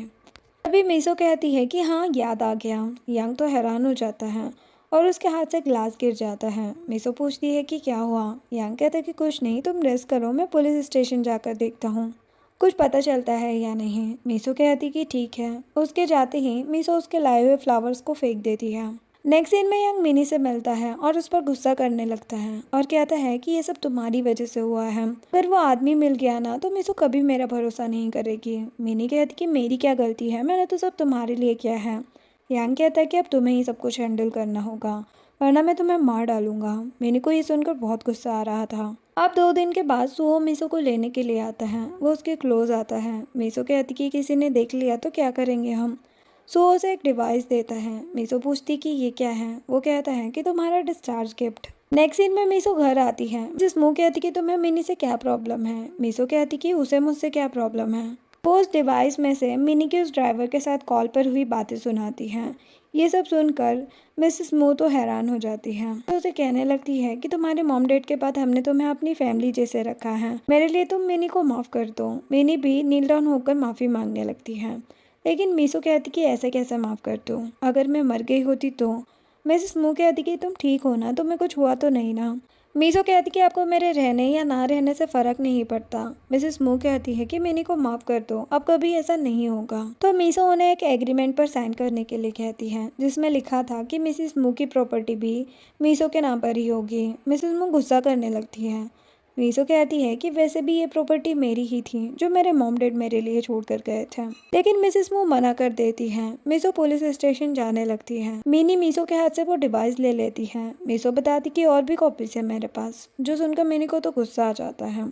तभी मीसो कहती है कि हाँ, याद आ गया। यांग तो हैरान हो जाता है और उसके हाथ से ग्लास गिर जाता है। मीसो पूछती है कि क्या हुआ। यांग कहता है कि कुछ नहीं, तुम रेस्ट करो, मैं पुलिस स्टेशन जाकर देखता हूँ कुछ पता चलता है या नहीं। मीसो कहती कि ठीक है। उसके जाते ही मीसो उसके लाए हुए फ्लावर्स को फेंक देती है। नेक्स्ट सीन में यांग मिनी से मिलता है और उस पर गुस्सा करने लगता है और कहता है कि ये सब तुम्हारी वजह से हुआ है, अगर वो आदमी मिल गया ना तो मीसो कभी मेरा भरोसा नहीं करेगी। मिनी कहती कि मेरी क्या गलती है, मैंने तो सब तुम्हारे लिए किया है। यांग कहता है कि अब तुम्हें ही सब कुछ हैंडल करना होगा वरना मैं तुम्हें मार डालूंगा। मिनी को ये सुनकर बहुत गुस्सा आ रहा था। अब 2 दिन के बाद सुहो मीसो को लेने के लिए आता है। वो उसके क्लोज आता है। मीसो कहती कि किसी ने देख लिया तो क्या करेंगे हम। सुहो उसे एक डिवाइस देता है। मीसो पूछती कि ये क्या है। वो कहता है कि तुम्हारा डिस्चार्ज गिफ्ट। नेक्स्ट सीन में मीसो घर आती है। जिस मुँह कहती कि तुम्हें मिनी से क्या प्रॉब्लम है। मीसो कहती कि उसे मुझसे क्या प्रॉब्लम है। वो उस डिवाइस में से मिनी के उस ड्राइवर के साथ कॉल पर हुई बातें सुनाती हैं। ये सब सुनकर मिसेस मो तो हैरान हो जाती हैं। तो उसे कहने लगती है कि तुम्हारे मॉम डैड के बाद हमने तुम्हें अपनी फैमिली जैसे रखा है, मेरे लिए तुम मिनी को माफ़ कर दो। मिनी भी नील डाउन होकर माफ़ी मांगने लगती है, लेकिन मीसो कहती कि ऐसे कैसे माफ़ कर दूँ, अगर मैं मर गई होती तो। मिसेस मो कहती कि तुम ठीक हो ना, तुम्हें कुछ हुआ तो नहीं ना। मीसो कहती कि आपको मेरे रहने या ना रहने से फ़र्क नहीं पड़ता। मिसेस मू कहती है कि मिनी को माफ़ कर दो, अब कभी ऐसा नहीं होगा। तो मीसो उन्हें एक एग्रीमेंट पर साइन करने के लिए कहती है, जिसमें लिखा था कि मिसेस मू की प्रॉपर्टी भी मीसो के नाम पर ही होगी। मिसेस मू गुस्सा करने लगती है। मीसो कहती है कि वैसे भी ये प्रॉपर्टी मेरी ही थी, जो मेरे मॉम डैड मेरे लिए छोड़ कर गए थे। लेकिन मिसेस मू मना कर देती है। मीसो पुलिस स्टेशन जाने लगती है। मिनी मीसो के हाथ से वो डिवाइस ले लेती है। मीसो बताती कि और भी कॉपीज है मेरे पास, जो सुनकर मिनी को तो गुस्सा आ जाता है।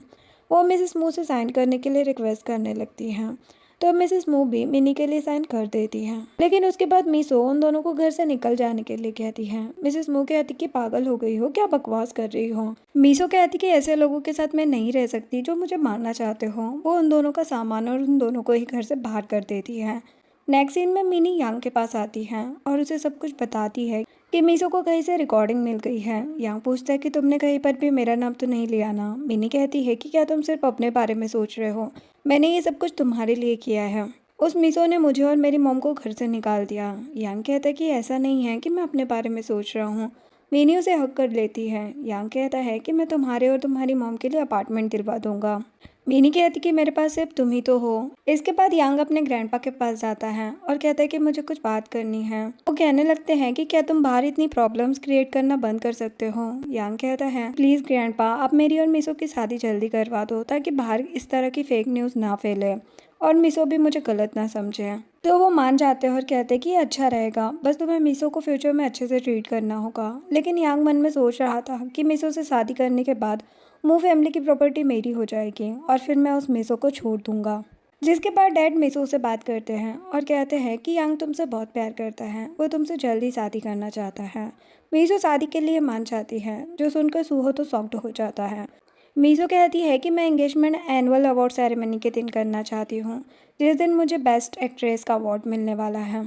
वो मिसेस मू से साइन करने के लिए रिक्वेस्ट करने लगती है, तो मिसेस मू भी मिनी के लिए साइन कर देती है। लेकिन उसके बाद मीसो उन दोनों को घर से निकल जाने के लिए कहती है। मिसेस मू कहती कि पागल हो गई हो क्या, बकवास कर रही हो। मीसो कहती कि ऐसे लोगों के साथ मैं नहीं रह सकती जो मुझे मारना चाहते हो। वो उन दोनों का सामान और उन दोनों को ही घर से बाहर कर देती है। नेक्स्ट सीन में मिनी यांग के पास आती है और उसे सब कुछ बताती है कि मीसो को कहीं से रिकॉर्डिंग मिल गई है। यांग पूछता है कि तुमने कहीं पर भी मेरा नाम तो नहीं लिया ना। मिनी कहती है कि क्या तुम सिर्फ अपने बारे में सोच रहे हो, मैंने ये सब कुछ तुम्हारे लिए किया है। उस मीसो ने मुझे और मेरी मॉम को घर से निकाल दिया। यांग कहता है कि ऐसा नहीं है कि मैं अपने बारे में सोच रहा हूँ। मिनी उसे हक कर लेती है। यांग कहता है कि मैं तुम्हारे और तुम्हारी मॉम के लिए अपार्टमेंट दिलवा दूंगा। मिनी कहती कि मेरे पास सिर्फ तुम ही तो हो। इसके बाद यांग अपने ग्रैंडपा के पास जाता है और कहता है कि मुझे कुछ बात करनी है। वो कहने लगते हैं कि क्या तुम बाहर इतनी प्रॉब्लम्स क्रिएट करना बंद कर सकते हो। यांग कहता है प्लीज़ ग्रैंडपा, आप मेरी और मीसो की शादी जल्दी करवा दो, ताकि बाहर इस तरह की फेक न्यूज़ ना फैले और मीसो भी मुझे गलत ना समझे। तो वो मान जाते हैं और कहते हैं कि ये अच्छा रहेगा, बस तुम्हें मीसो को फ्यूचर में अच्छे से ट्रीट करना होगा। लेकिन यांग मन में सोच रहा था कि मीसो से शादी करने के बाद मू फैमिली की प्रॉपर्टी मेरी हो जाएगी और फिर मैं उस मीसो को छोड़ दूंगा। जिसके बाद डैड मीसो से बात करते हैं और कहते हैं कि यांग तुमसे बहुत प्यार करता है, वो तुमसे जल्दी शादी करना चाहता है। मीसो शादी के लिए मान जाती है, जो सुनकर सूहो तो शॉक्ड हो जाता है। मीसो कहती है कि मैं एंगेजमेंट एनुअल अवार्ड सेरेमनी के दिन करना चाहती हूँ, जिस दिन मुझे बेस्ट एक्ट्रेस का अवार्ड मिलने वाला है।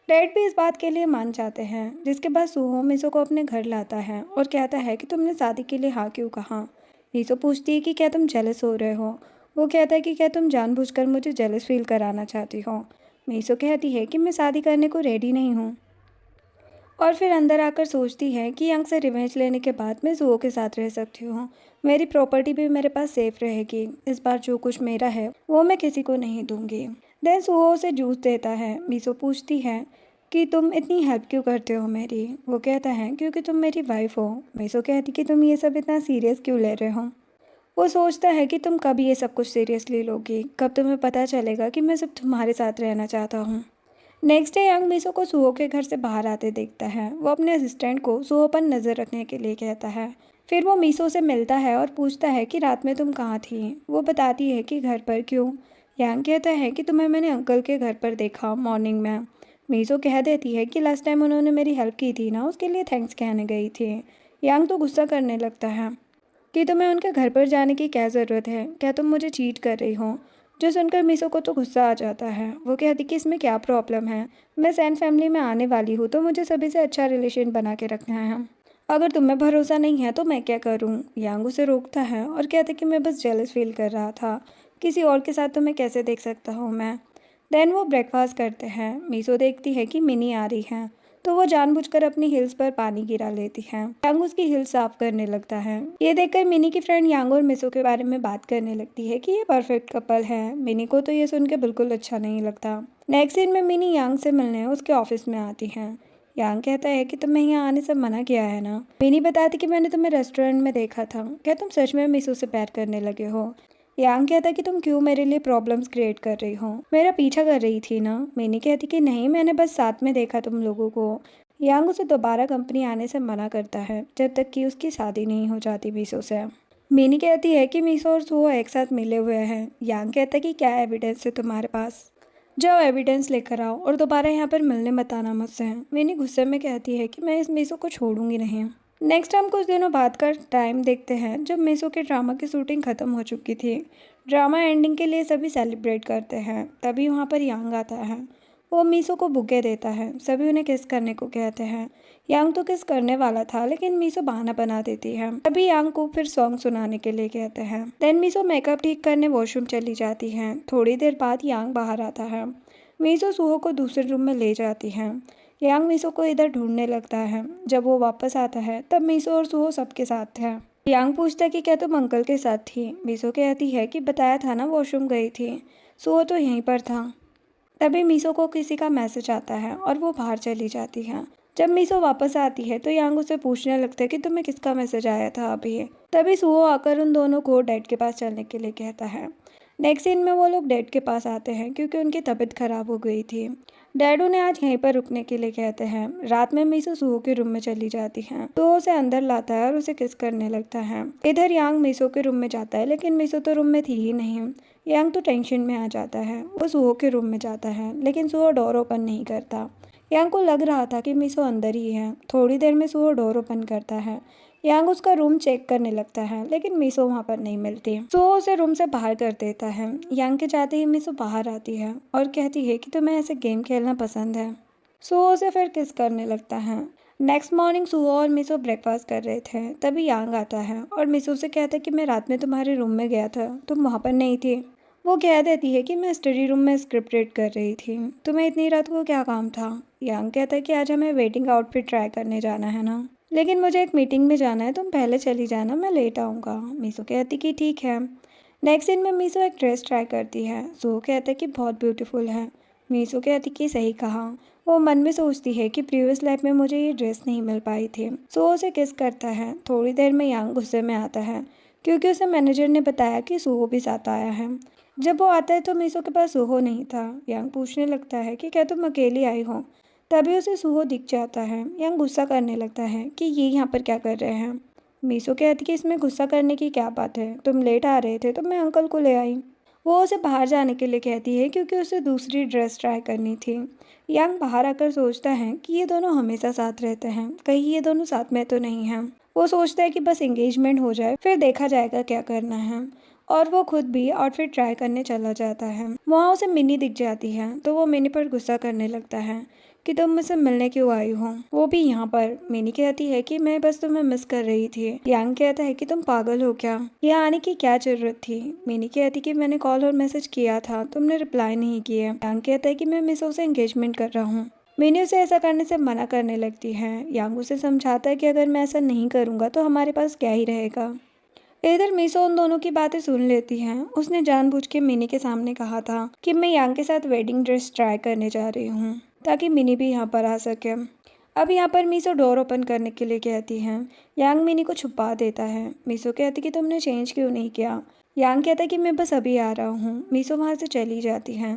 डैड भी इस बात के लिए मान जाते हैं। जिसके बाद सूहो मीसो को अपने घर लाता है और कहता है कि तुमने शादी के लिए हाँ क्यों कहा। मीसो पूछती है कि क्या तुम जेलस हो रहे हो। वो कहता है कि क्या तुम जानबूझकर मुझे जेलस फील कराना चाहती हो। मीसो कहती है कि मैं शादी करने को रेडी नहीं हूँ और फिर अंदर आकर सोचती है कि यंग से रिवेंज लेने के बाद मैं जुओ के साथ रह सकती हूँ। मेरी प्रॉपर्टी भी मेरे पास सेफ रहेगी। इस बार जो कुछ मेरा है वो मैं किसी को नहीं दूंगी। देन सुहो उसे जूस देता है। मीसो पूछती है कि तुम इतनी हेल्प क्यों करते हो मेरी। वो कहता है क्योंकि तुम मेरी वाइफ हो। मीसो कहती कि तुम ये सब इतना सीरियस क्यों ले रहे हो। वो सोचता है कि तुम कब ये सब कुछ सीरियसली लोगी, कब तुम्हें पता चलेगा कि मैं सिर्फ तुम्हारे साथ रहना चाहता हूँ। नेक्स्ट डे यंग मीसो को सुहो के घर से बाहर आते देखता है। वो अपने असिस्टेंट को सुहो पर नज़र रखने के लिए कहता है। फिर वो मीसो से मिलता है और पूछता है कि रात में तुम कहाँ थी। वो बताती है कि घर पर। क्यों। यांग कहता है कि तुम्हें मैंने अंकल के घर पर देखा मॉर्निंग में। मीसो कह देती है कि लास्ट टाइम उन्होंने मेरी हेल्प की थी ना, उसके लिए थैंक्स कहने गई थी। यांग तो गुस्सा करने लगता है कि तुम्हें उनके घर पर जाने की क्या ज़रूरत है, क्या तुम मुझे चीट कर रही हो। जो सुनकर मीसो को तो गुस्सा आ जाता है। वो कहती कि इसमें क्या प्रॉब्लम है, मैं सैन फैमिली में आने वाली हूँ तो मुझे सभी से अच्छा रिलेशन बना के रखना है। अगर तुम्हें भरोसा नहीं है तो मैं क्या करूँ। यांग उसे रोकता है और कहता कि मैं बस जेलस फील कर रहा था, किसी और के साथ तुम्हें कैसे देख सकता हूँ मैं। देन वो ब्रेकफास्ट करते हैं। मीसो देखती है कि मिनी आ रही है, तो वो जानबूझकर अपनी हिल्स पर पानी गिरा लेती है। यांग उसकी हिल्स साफ करने लगता है। ये देखकर मिनी की फ्रेंड यांग और मिसो के बारे में बात करने लगती है कि ये परफेक्ट कपल है। मिनी को तो ये सुन के बिल्कुल अच्छा नहीं लगता। नेक्स्ट सीन में मिनी यांग से मिलने उसके ऑफिस में आती है। यांग कहता है कि तुम्हें यहाँ आने से मना किया है ना। मिनी बताती कि मैंने तुम्हें रेस्टोरेंट में देखा था, क्या तुम सच में मिसो से प्यार करने लगे हो। यांग कहता कि तुम क्यों मेरे लिए प्रॉब्लम्स क्रिएट कर रही हो, मेरा पीछा कर रही थी ना। मिनी कहती कि नहीं, मैंने बस साथ में देखा तुम लोगों को। यांग उसे दोबारा कंपनी आने से मना करता है जब तक कि उसकी शादी नहीं हो जाती मीसो से। मिनी कहती है कि मीसो और सुहो एक साथ मिले हुए हैं। यांग कहता है कि क्या एविडेंस है तुम्हारे पास, जाओ एविडेंस लेकर आओ और दोबारा यहाँ पर मिलने मत आना मुझसे। मिनी गुस्से में कहती है कि मैं इस मीसो को छोड़ूंगी नहीं। नेक्स्ट हम कुछ दिनों बाद का टाइम देखते हैं जब मीसो के ड्रामा की शूटिंग ख़त्म हो चुकी थी। ड्रामा एंडिंग के लिए सभी सेलिब्रेट करते हैं। तभी वहाँ पर यांग आता है। वो मीसो को बुके देता है। सभी उन्हें किस करने को कहते हैं। यांग तो किस करने वाला था लेकिन मीसो बहाना बना देती है। तभी यांग को फिर सॉन्ग सुनाने के लिए कहते हैं। देन मीसो मेकअप ठीक करने वॉशरूम चली जाती है। थोड़ी देर बाद यांग बाहर आता है। मीसो सूहो को दूसरे रूम में ले जाती है। यांग मीसो को इधर ढूंढने लगता है। जब वो वापस आता है तब मीसो और सूहो सबके साथ है। यांग पूछता है कि क्या तुम अंकल के साथ थी। मीसो कहती है कि बताया था ना वॉशरूम गई थी। सूहो तो यहीं पर था। तभी मीसो को किसी का मैसेज आता है और वो बाहर चली जाती है। जब मीसो वापस आती है तो यांग उसे पूछने लगता है कि तुम्हें किसका मैसेज आया था अभी। तभी सूहो आकर उन दोनों को डैड के पास चलने के लिए कहता है। नेक्स्ट सीन में वो लोग डैड के पास आते हैं क्योंकि उनकी तबीयत खराब हो गई थी। डैड उन्हें आज यहीं पर रुकने के लिए कहते हैं। रात में मीसो सूहो के रूम में चली जाती है तो उसे अंदर लाता है और उसे किस करने लगता है। इधर यांग मीसो के रूम में जाता है लेकिन मीसो तो रूम में थी ही नहीं। यांग तो टेंशन में आ जाता है। वो सूहो के रूम में जाता है लेकिन सूहो डोर ओपन नहीं करता। यांग को लग रहा था कि मीसो अंदर ही है। थोड़ी देर में सूहो डोर ओपन करता है। यांग उसका रूम चेक करने लगता है लेकिन मीसो वहाँ पर नहीं मिलती। सूहो उसे रूम से बाहर कर देता है। यांग के जाते ही मीसो बाहर आती है और कहती है कि तुम्हें ऐसे गेम खेलना पसंद है। सूहो उसे फिर किस करने लगता है। नेक्स्ट मॉर्निंग सूहो और मीसो ब्रेकफास्ट कर रहे थे। तभी यांग आता है और मीसो से कहता है कि मैं रात में तुम्हारे रूम में गया था, तुम वहाँ पर नहीं थी। वो कह देती है कि मैं स्टडी रूम में स्क्रिप्ट रीड कर रही थी। तुम्हें इतनी रात को क्या काम था। यांग कहता है कि आज हमें वेडिंग आउटफिट ट्राई करने जाना है ना, लेकिन मुझे एक मीटिंग में जाना है, तुम पहले चली जाना, मैं लेट आऊँगा। मीसो कहती कि ठीक है। नेक्स्ट सीन में मीसो एक ड्रेस ट्राई करती है। सूहो कहता है कि बहुत ब्यूटीफुल है। मीसो कहती कि सही कहा। वो मन में सोचती है कि प्रीवियस लाइफ में मुझे ये ड्रेस नहीं मिल पाई थी। सूहो उसे किस करता है। थोड़ी देर में यांग गुस्से में आता है क्योंकि उसे मैनेजर ने बताया कि सूहो भी साथ आया है। जब वो आता है तो मीसो के पास सूहो नहीं था। यांग पूछने लगता है कि क्या तुम अकेली आई हो। तभी उसे सूहो दिख जाता है। यांग गुस्सा करने लगता है कि ये यहाँ पर क्या कर रहे हैं। मीसो कहती कि इसमें गुस्सा करने की क्या बात है, तुम लेट आ रहे थे तो मैं अंकल को ले आई। वो उसे बाहर जाने के लिए कहती है क्योंकि उसे दूसरी ड्रेस ट्राई करनी थी। यांग बाहर आकर सोचता है कि ये दोनों हमेशा साथ रहते हैं, कहीं ये दोनों साथ में तो नहीं हैं। वो सोचता है कि बस एंगेजमेंट हो जाए फिर देखा जाएगा क्या करना है। और वो खुद भी आउटफिट ट्राई करने चला जाता है। वहाँ उसे मिनी दिख जाती है तो वो मिनी पर गुस्सा करने लगता है कि तुम मुझसे मिलने क्यों आई हो, वो भी यहाँ पर। मिनी कहती है कि मैं बस तुम्हें मिस कर रही थी। यांग कहता है कि तुम पागल हो क्या, यहाँ आने की क्या जरूरत थी। मिनी कहती कि मैंने कॉल और मैसेज किया था, तुमने रिप्लाई नहीं किया। यांग कहता है कि मैं मिसो से एंगेजमेंट कर रहा हूँ। मिनी उसे ऐसा करने से मना करने लगती है। यांग उसे समझाता है कि अगर मैं ऐसा नहीं करूँगा तो हमारे पास क्या ही रहेगा। इधर मीसो उन दोनों की बातें सुन लेती है। उसने जानबूझ के मिनी के सामने कहा था कि मैं यांग के साथ वेडिंग ड्रेस ट्राई करने जा रही हूँ ताकि मिनी भी यहाँ पर आ सके। अब यहाँ पर मीसो डोर ओपन करने के लिए कहती है। यांग मिनी को छुपा देता है। मीसो कहती कि तुमने चेंज क्यों नहीं किया। यांग कहता है कि मैं बस अभी आ रहा हूँ। मीसो वहाँ से चली जाती है।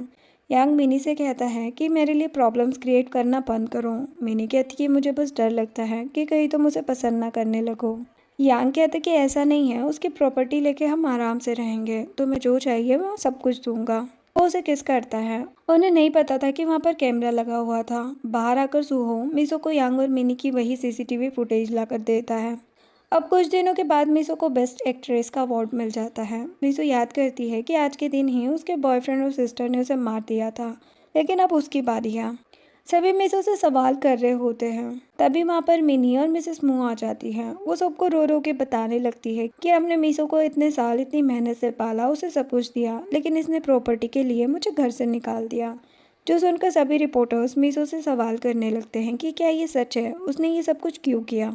यांग मिनी से कहता है कि मेरे लिए प्रॉब्लम्स क्रिएट करना बंद करो। मिनी कहती कि मुझे बस डर लगता है कि कहीं तुम उसे पसंद ना करने लगो। यांग कहते कि ऐसा नहीं है, उसकी प्रॉपर्टी लेके हम आराम से रहेंगे, तुम्हें जो चाहिए मैं सब कुछ दूंगा। वो उसे किस करता है। उन्हें नहीं पता था कि वहाँ पर कैमरा लगा हुआ था। बाहर आकर सूहो मीसो को यांग और मिनी की वही सीसीटीवी फुटेज लाकर देता है। अब कुछ दिनों के बाद मीसो को बेस्ट एक्ट्रेस का अवार्ड मिल जाता है। मीसो याद करती है कि आज के दिन ही उसके बॉयफ्रेंड और सिस्टर ने उसे मार दिया था, लेकिन अब उसकी बारी है। सभी मीसो से सवाल कर रहे होते हैं। तभी वहाँ पर मिनी और मिसेस मू आ जाती हैं। वो सबको रो रो के बताने लगती है कि हमने मीसो को इतने साल इतनी मेहनत से पाला, उसे सब कुछ दिया, लेकिन इसने प्रॉपर्टी के लिए मुझे घर से निकाल दिया। जो सुनकर सभी रिपोर्टर्स मीसो से सवाल करने लगते हैं कि क्या ये सच है, उसने ये सब कुछ क्यों किया।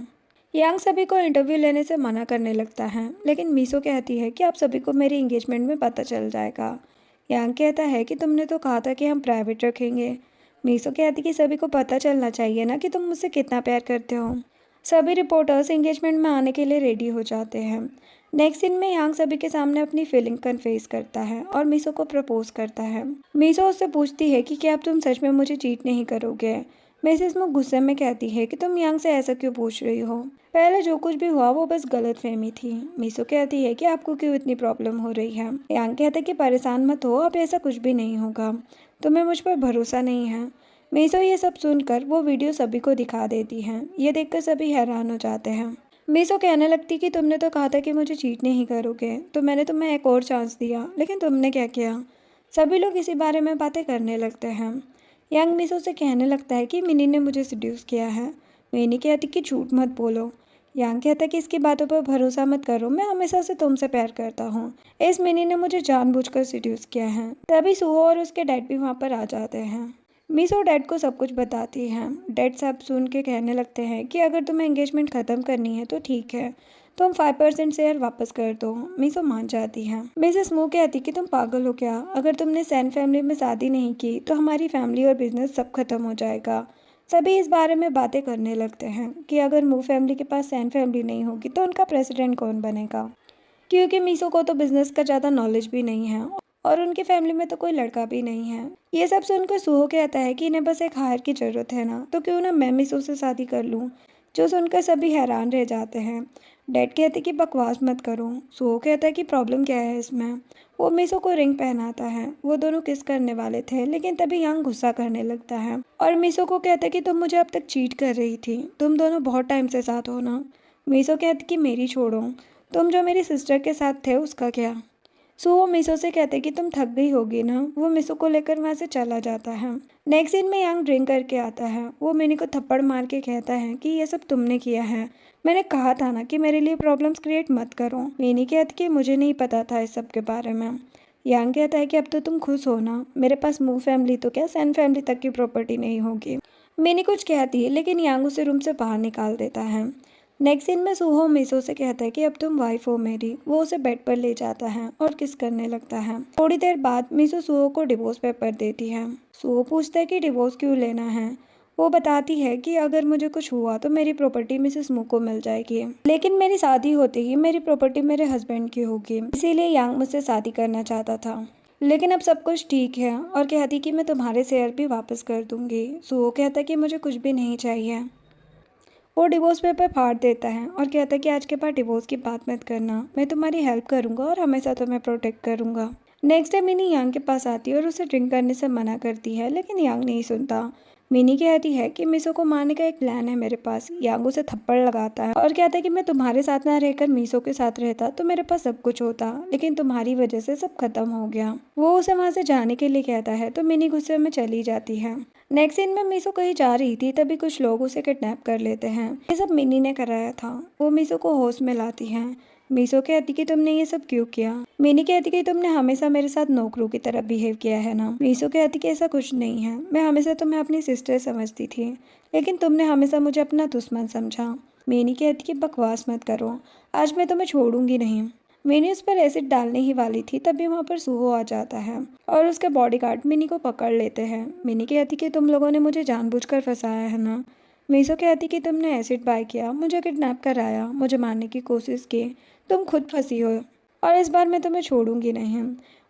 यांग सभी को इंटरव्यू लेने से मना करने लगता है, लेकिन मीसो कहती है कि आप सभी को मेरी एंगेजमेंट में पता चल जाएगा। यांग कहता है कि तुमने तो कहा था कि हम प्राइवेट रखेंगे। मीसो कहती कि सभी को पता चलना चाहिए ना कि तुम मुझसे कितना प्यार करते हो। सभी रिपोर्टर्स एंगेजमेंट में आने के लिए रेडी हो जाते हैं। नेक्स्ट सीन में यांग सभी के सामने अपनी फीलिंग कन्फेस करता है और मीसो को प्रपोज करता है। मीसो उससे पूछती है कि क्या अब तुम सच में मुझे चीट नहीं करोगे। मिसेस मुक गुस्से में कहती है कि तुम यांग से ऐसा क्यों पूछ रही हो, पहले जो कुछ भी हुआ वो बस गलतफहमी थी। मीसो कहती है कि आपको क्यों इतनी प्रॉब्लम हो रही है। यांग कहता है कि परेशान मत हो, अब ऐसा कुछ भी नहीं होगा, तुम्हें मुझ पर भरोसा नहीं है। मीसो ये सब सुनकर वो वीडियो सभी को दिखा देती हैं। ये देखकर सभी हैरान हो जाते हैं। मीसो कहने लगती कि तुमने तो कहा था कि मुझे चीट नहीं करोगे, तो मैंने तुम्हें एक और चांस दिया, लेकिन तुमने क्या किया। सभी लोग इसी बारे में बातें करने लगते हैं। यांग मीसो से कहने लगता है कि मिनी ने मुझे सिड्यूस किया है। मिनी कहती कि झूठ मत बोलो। यांग कहता है कि इसकी बातों पर भरोसा मत करो, मैं हमेशा से तुमसे प्यार करता हूँ। इस मिनी ने मुझे जानबूझकर सिड्यूस किया है। तभी सुहो और उसके डैड भी वहाँ पर आ जाते हैं। मीसो डैड को सब कुछ बताती है। डैड सब सुन के कहने लगते हैं कि अगर तुम्हें एंगेजमेंट ख़त्म करनी है तो ठीक है, तुम 5% शेयर वापस कर दो। मीसो मान जाती है। मिसेस मो कहती कि तुम पागल हो क्या, अगर तुमने सैन फैमिली में शादी नहीं की तो हमारी फैमिली और बिजनेस सब खत्म हो जाएगा। सभी इस बारे में बातें करने लगते हैं कि अगर मो फैमिली के पास सैन फैमिली नहीं होगी तो उनका प्रेसिडेंट कौन बनेगा, क्योंकि मीसो को तो बिजनेस का ज़्यादा नॉलेज भी नहीं है और उनकी फैमिली में तो कोई लड़का भी नहीं है। ये सब सुनकर सुहो कहता है कि इन्हें बस एक हायर की ज़रूरत है ना, तो क्यों ना मैं मीसो से शादी कर लूँ। जो सुनकर सभी हैरान रह जाते हैं। डैड कहते कि बकवास मत करो। सुहो कहता है कि प्रॉब्लम क्या है इसमें। वो मीसो को रिंग पहनाता है। वो दोनों किस करने वाले थे, लेकिन तभी यांग गुस्सा करने लगता है और मीसो को कहता है कि तुम मुझे अब तक चीट कर रही थी, तुम दोनों बहुत टाइम से साथ हो ना। मीसो कहती कि मेरी छोड़ो, तुम जो मेरी सिस्टर के साथ थे उसका क्या। सो वो मीसो से कहते कि तुम थक गई होगी ना। वो मीसो को लेकर वहाँ से चला जाता है। नेक्स्ट सीन में यांग ड्रिंक करके आता है। वो मिनी को थप्पड़ मार के कहता है कि ये सब तुमने किया है, मैंने कहा था ना कि मेरे लिए प्रॉब्लम्स क्रिएट मत करो। मिनी कहती कि मुझे नहीं पता था इस सब के बारे में। यांग कहता है कि अब तो तुम खुश हो ना, मेरे पास मू फैमिली तो क्या सैन फैमिली तक की प्रॉपर्टी नहीं होगी। मिनी कुछ कहती है लेकिन यांग उसे रूम से बाहर निकाल देता है। नेक्स्ट सीन में सुहो मीसो से कहता है कि अब तुम वाइफ हो मेरी। वो उसे बेड पर ले जाता है और किस करने लगता है। थोड़ी देर बाद मीसो सुहो को डिवोर्स पेपर देती है। सुहो पूछता है कि डिवोर्स क्यों लेना है। वो बताती है कि अगर मुझे कुछ हुआ तो मेरी प्रॉपर्टी मिसेस मू को मिल जाएगी, लेकिन मेरी शादी होते ही मेरी प्रॉपर्टी मेरे हस्बैंड की होगी, इसीलिए यांग मुझसे शादी करना चाहता था। लेकिन अब सब कुछ ठीक है और कहती कि मैं तुम्हारे शेयर भी वापस कर दूंगी। सुहो कहता है कि मुझे कुछ भी नहीं चाहिए। वो डिवोर्स पेपर फाड़ देता है और कहता है कि आज के बाद डिवोर्स की बात मत करना, मैं तुम्हारी हेल्प करूंगा और हमेशा तुम्हें प्रोटेक्ट करूंगा। नेक्स्ट डे मिनी यांग के पास आती है और उसे ड्रिंक करने से मना करती है, लेकिन यांग नहीं सुनता। मिनी कहती है कि मीसो को मारने का एक प्लान है मेरे पास। यांग उसे थप्पड़ लगाता है और कहता है कि मैं तुम्हारे साथ ना रहकर मीसो के साथ रहता तो मेरे पास सब कुछ होता, लेकिन तुम्हारी वजह से सब खत्म हो गया। वो उसे वहाँ से जाने के लिए कहता है तो मिनी गुस्से में चली जाती है। नेक्स्ट सीन में मीसो कहीं जा रही थी, तभी कुछ लोग उसे किडनैप कर लेते हैं। ये सब मिनी ने कराया था। वो मीसो को होश में लाती है। मीसो कहती कि तुमने ये सब क्यों किया। मिनी कहती कि तुमने हमेशा मेरे साथ नौकरों की तरह बिहेव किया है ना। मीसो कहती कि ऐसा कुछ नहीं है, मैं हमेशा तुम्हें अपनी सिस्टर समझती थी, लेकिन तुमने हमेशा मुझे अपना दुश्मन समझा। मिनी कहती कि बकवास मत करो, आज मैं तुम्हें छोड़ूंगी नहीं। मिनी उस पर एसिड डालने ही वाली थी, तभी वहाँ पर सुहो आ जाता है और उसके बॉडीगार्ड मिनी को पकड़ लेते हैं। मिनी कहती कि तुम लोगों ने मुझे जानबूझकर फंसाया है ना। मीसो कहती कि तुमने एसिड बाय किया, मुझे किडनैप कराया, मुझे मारने की कोशिश की, तुम खुद फंसी हो और इस बार मैं तुम्हें छोड़ूंगी नहीं।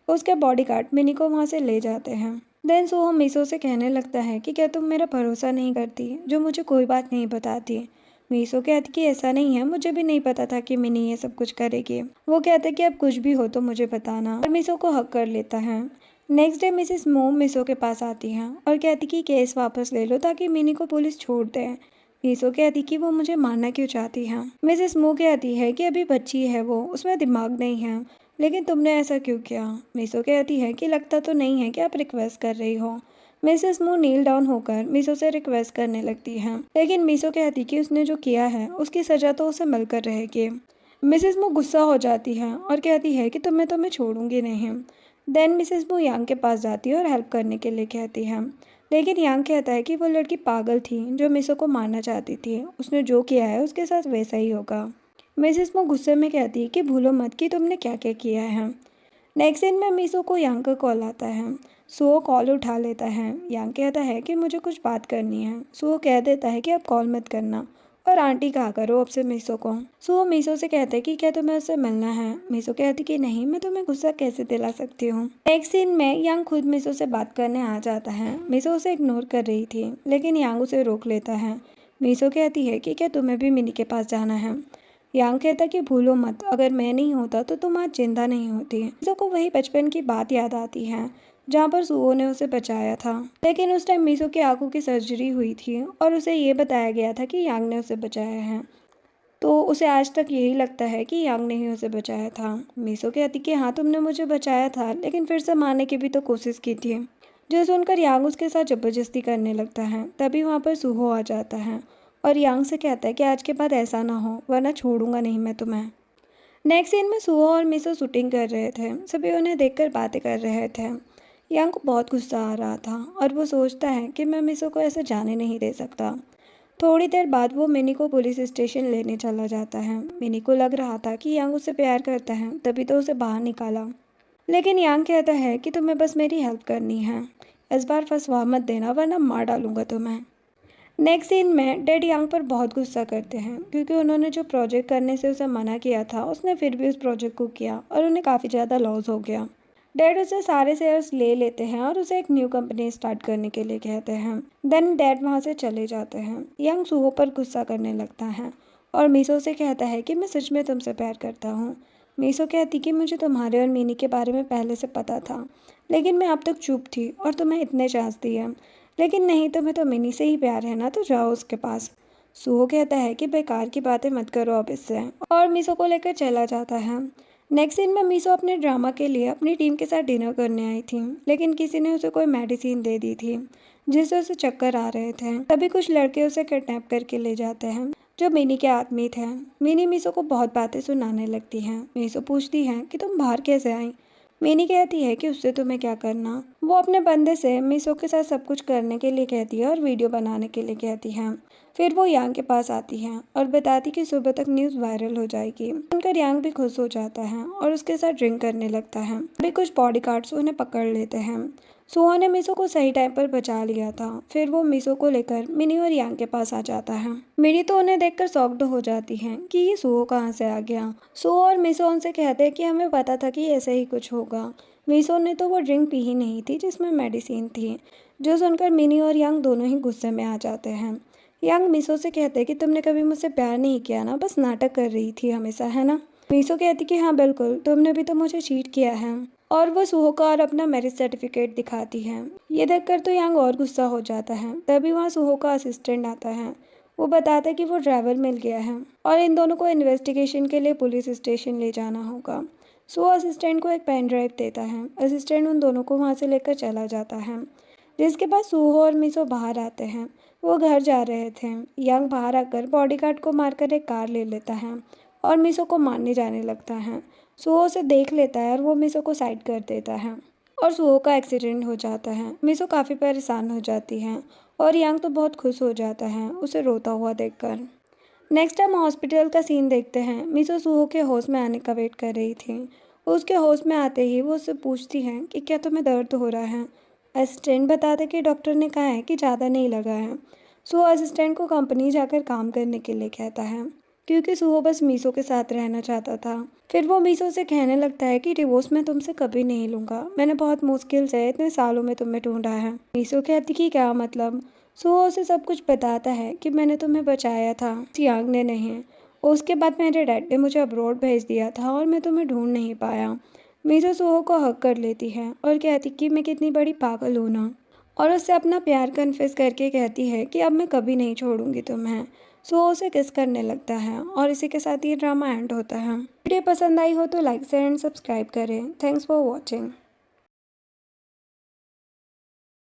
उसके बॉडीगार्ड मिनी को वहाँ से ले जाते हैं। देन सुहो मीसो से कहने लगता है कि क्या तुम मेरा भरोसा नहीं करती, जो मुझे कोई बात नहीं बताती। मीसो कहती कि ऐसा नहीं है, मुझे भी नहीं पता था कि मिनी ये सब कुछ करेगी। वो कहते कि अब कुछ भी हो तो मुझे बताना, और मीसो को हक कर लेता है। नेक्स्ट डे मिसेस मो मीसो के पास आती हैं और कहती कि केस वापस ले लो ताकि मिनी को पुलिस छोड़ दे। मीसो कहती कि वो मुझे मारना क्यों चाहती है। मिसेस मो कहती है कि अभी बच्ची है वो, उसमें दिमाग नहीं है, लेकिन तुमने ऐसा क्यों किया। मीसो कहती है कि लगता तो नहीं है कि आप रिक्वेस्ट कर रही हो। मिसेस मू नील डाउन होकर मीसो से रिक्वेस्ट करने लगती हैं, लेकिन मीसो कहती कि उसने जो किया है उसकी सज़ा तो उसे मिलकर रहेगी। मिसेस मू गुस्सा हो जाती है और कहती है कि तुम्हें तो मैं छोड़ूंगी नहीं। देन मिसेस मू यांग के पास जाती है और हेल्प करने के लिए कहती है, लेकिन यांग कहता है कि वो लड़की पागल थी जो मीसो को मारना चाहती थी, उसने जो किया है उसके साथ वैसा ही होगा। मिसेस मू गुस्से में कहती है कि भूलो मत कि तुमने क्या क्या किया है। नेक्स्ट सीन में मीसो को यांग का कॉल आता है। सुहो कॉल उठा लेता है। यांग कहता है कि मुझे कुछ बात करनी है। सुहो कह देता है कि अब कॉल मत करना और आंटी कहा करो अब से मीसो को। सुहो मीसो से कहता है कि क्या तुम्हें उससे मिलना है। मीसो कहती कि नहीं, मैं तुम्हें गुस्सा कैसे दिला सकती हूँ। नेक्स्ट सीन में यांग खुद मीसो से बात करने आ जाता है। मीसो उसे इग्नोर कर रही थी, लेकिन यांग उसे रोक लेता है। मीसो कहती है कि क्या तुम्हें भी मिनी के पास जाना है। यांग कहता कि भूलो मत, अगर मैं नहीं होता तो तुम आज जिंदा नहीं होती। मीसो को वही बचपन की बात याद आती है। जहाँ पर सुहो ने उसे बचाया था। लेकिन उस टाइम मीसो की आंखों की सर्जरी हुई थी और उसे ये बताया गया था कि यांग ने उसे बचाया है। तो उसे आज तक यही लगता है कि यांग ने ही उसे बचाया था। मीसो कहती कि हाँ तुमने मुझे बचाया था, लेकिन फिर से मारने की भी तो कोशिश की थी। जो सुनकर यांग उसके साथ ज़बरदस्ती करने लगता है। तभी वहाँ पर सुहो आ जाता है और यांग से कहता है कि आज के बाद ऐसा ना हो, वरना छोड़ूंगा नहीं मैं तुम्हें। नेक्स्ट सीन में सुहो और मिसो शूटिंग कर रहे थे। सभी उन्हें देखकर बातें कर रहे थे। यांग को बहुत गुस्सा आ रहा था और वो सोचता है कि मैं मिसो को ऐसे जाने नहीं दे सकता। थोड़ी देर बाद वो मिनी को पुलिस स्टेशन लेने चला जाता है। मिनी को लग रहा था कि यांग उससे प्यार करता है, तभी तो उसे बाहर निकाला। लेकिन यांग कहता है कि तुम्हें बस मेरी हेल्प करनी है, इस बार फंसवा मत देना वरना मार डालूंगा तुम्हें। नेक्स्ट सीन में डैड यांग पर बहुत गुस्सा करते हैं क्योंकि उन्होंने जो प्रोजेक्ट करने से उसे मना किया था उसने फिर भी उस प्रोजेक्ट को किया और उन्हें काफ़ी ज़्यादा लॉस हो गया। डैड उसे सारे शेयर्स ले लेते हैं और उसे एक न्यू कंपनी स्टार्ट करने के लिए कहते हैं। देन डैड वहाँ से चले जाते हैं। यांग सुहो पर गुस्सा करने लगता है और मीसो से कहता है कि मैं सच में तुमसे प्यार करता हूँ। मीसो कहती कि मुझे तुम्हारे और मिनी के बारे में पहले से पता था, लेकिन मैं अब तक चुप थी और तुम्हें इतने चाहती है। लेकिन नहीं, तुम्हें तो मिनी से ही प्यार है ना, तो जाओ उसके पास। सुहो कहता है कि बेकार की बातें मत करो अब इससे, और मीसो को लेकर चला जाता है। नेक्स्ट सीन में मीसो अपने ड्रामा के लिए अपनी टीम के साथ डिनर करने आई थी, लेकिन किसी ने उसे कोई मेडिसिन दे दी थी जिससे उसे चक्कर आ रहे थे। तभी कुछ लड़के उसे किडनैप करके ले जाते हैं जो मिनी के आदमी थे। मिनी मीसो को बहुत बातें सुनाने लगती हैं। मीसो पूछती है कि तुम बाहर कैसे आई। मिनी कहती है कि उससे तुम्हें क्या करना। वो अपने बंदे से मीसो के साथ सब कुछ करने के लिए कहती है और वीडियो बनाने के लिए कहती है। फिर वो यांग के पास आती है और बताती कि सुबह तक न्यूज़ वायरल हो जाएगी। सुनकर यांग भी खुश हो जाता है और उसके साथ ड्रिंक करने लगता है। अभी कुछ बॉडीगार्ड्स उन्हें पकड़ लेते हैं। सुहो ने मीसो को सही टाइम पर बचा लिया था। फिर वो मीसो को लेकर मिनी और यांग के पास आ जाता है। मिनी तो उन्हें देखकर शॉक्ड हो जाती है कि ये सुहो कहाँ से आ गया। सुहो और मीसो उनसे कहते हैं कि हमें पता था कि ऐसे ही कुछ होगा। मीसो ने तो वो ड्रिंक पी ही नहीं थी जिसमें मेडिसिन थी। जो सुनकर मिनी और यांग दोनों ही गुस्से में आ जाते हैं। यांग मीसो से कहते हैं कि तुमने कभी मुझसे प्यार नहीं किया ना, बस नाटक कर रही थी हमेशा, है ना। मीसो कहती कि हाँ बिल्कुल, तुमने भी तो मुझे चीट किया है। और वो सुहो का और अपना मैरिज सर्टिफिकेट दिखाती है। ये देखकर तो यांग और गुस्सा हो जाता है। तभी वहाँ सुहो का असिस्टेंट आता है। वो बताता है कि वो ड्राइवर मिल गया है और इन दोनों को इन्वेस्टिगेशन के लिए पुलिस स्टेशन ले जाना होगा। सुहो असिस्टेंट को एक पेन ड्राइव देता है। असिस्टेंट उन दोनों को वहाँ से लेकर चला जाता है, जिसके बाद सुहो और मीसो बाहर आते हैं। वो घर जा रहे थे। यांग बाहर आकर बॉडीगार्ड को मारकर एक कार ले लेता है और मीसो को मारने जाने लगता है। सुहो उसे देख लेता है और वो मीसो को साइड कर देता है और सुहो का एक्सीडेंट हो जाता है। मीसो काफ़ी परेशान हो जाती है और यांग तो बहुत खुश हो जाता है उसे रोता हुआ देखकर। नेक्स्ट टाइम हॉस्पिटल का सीन देखते हैं। मीसो सुहो के होश में आने का वेट कर रही थी। उसके होश में आते ही वो उससे पूछती है कि क्या तुम्हें दर्द हो रहा है। असिस्टेंट बताते कि डॉक्टर ने कहा है कि ज़्यादा नहीं लगा है। सुहो असिस्टेंट को कंपनी जाकर काम करने के लिए कहता है क्योंकि सुहो बस मीसो के साथ रहना चाहता था। फिर वो मीसो से कहने लगता है कि डिवोर्स मैं तुमसे कभी नहीं लूँगा, मैंने बहुत मुश्किल से इतने सालों में तुम्हें ढूंढा है। मीसो कहती कि क्या मतलब। सुहो उसे सब कुछ बताता है कि मैंने तुम्हें बचाया था, यांग ने नहीं। उसके बाद मेरे डैड ने मुझे अब्रॉड भेज दिया था और मैं तुम्हें ढूंढ नहीं पाया। मीसो सुहो को हक कर लेती है और कहती कि मैं कितनी बड़ी पागल हूँ ना, और उससे अपना प्यार कन्फेस करके कहती है कि अब मैं कभी नहीं छोड़ूंगी तुम्हें। सुहो उसे किस करने लगता है और इसी के साथ ये ड्रामा एंड होता है। वीडियो पसंद आई हो तो लाइक शेयर एंड सब्सक्राइब करें। Thanks for watching.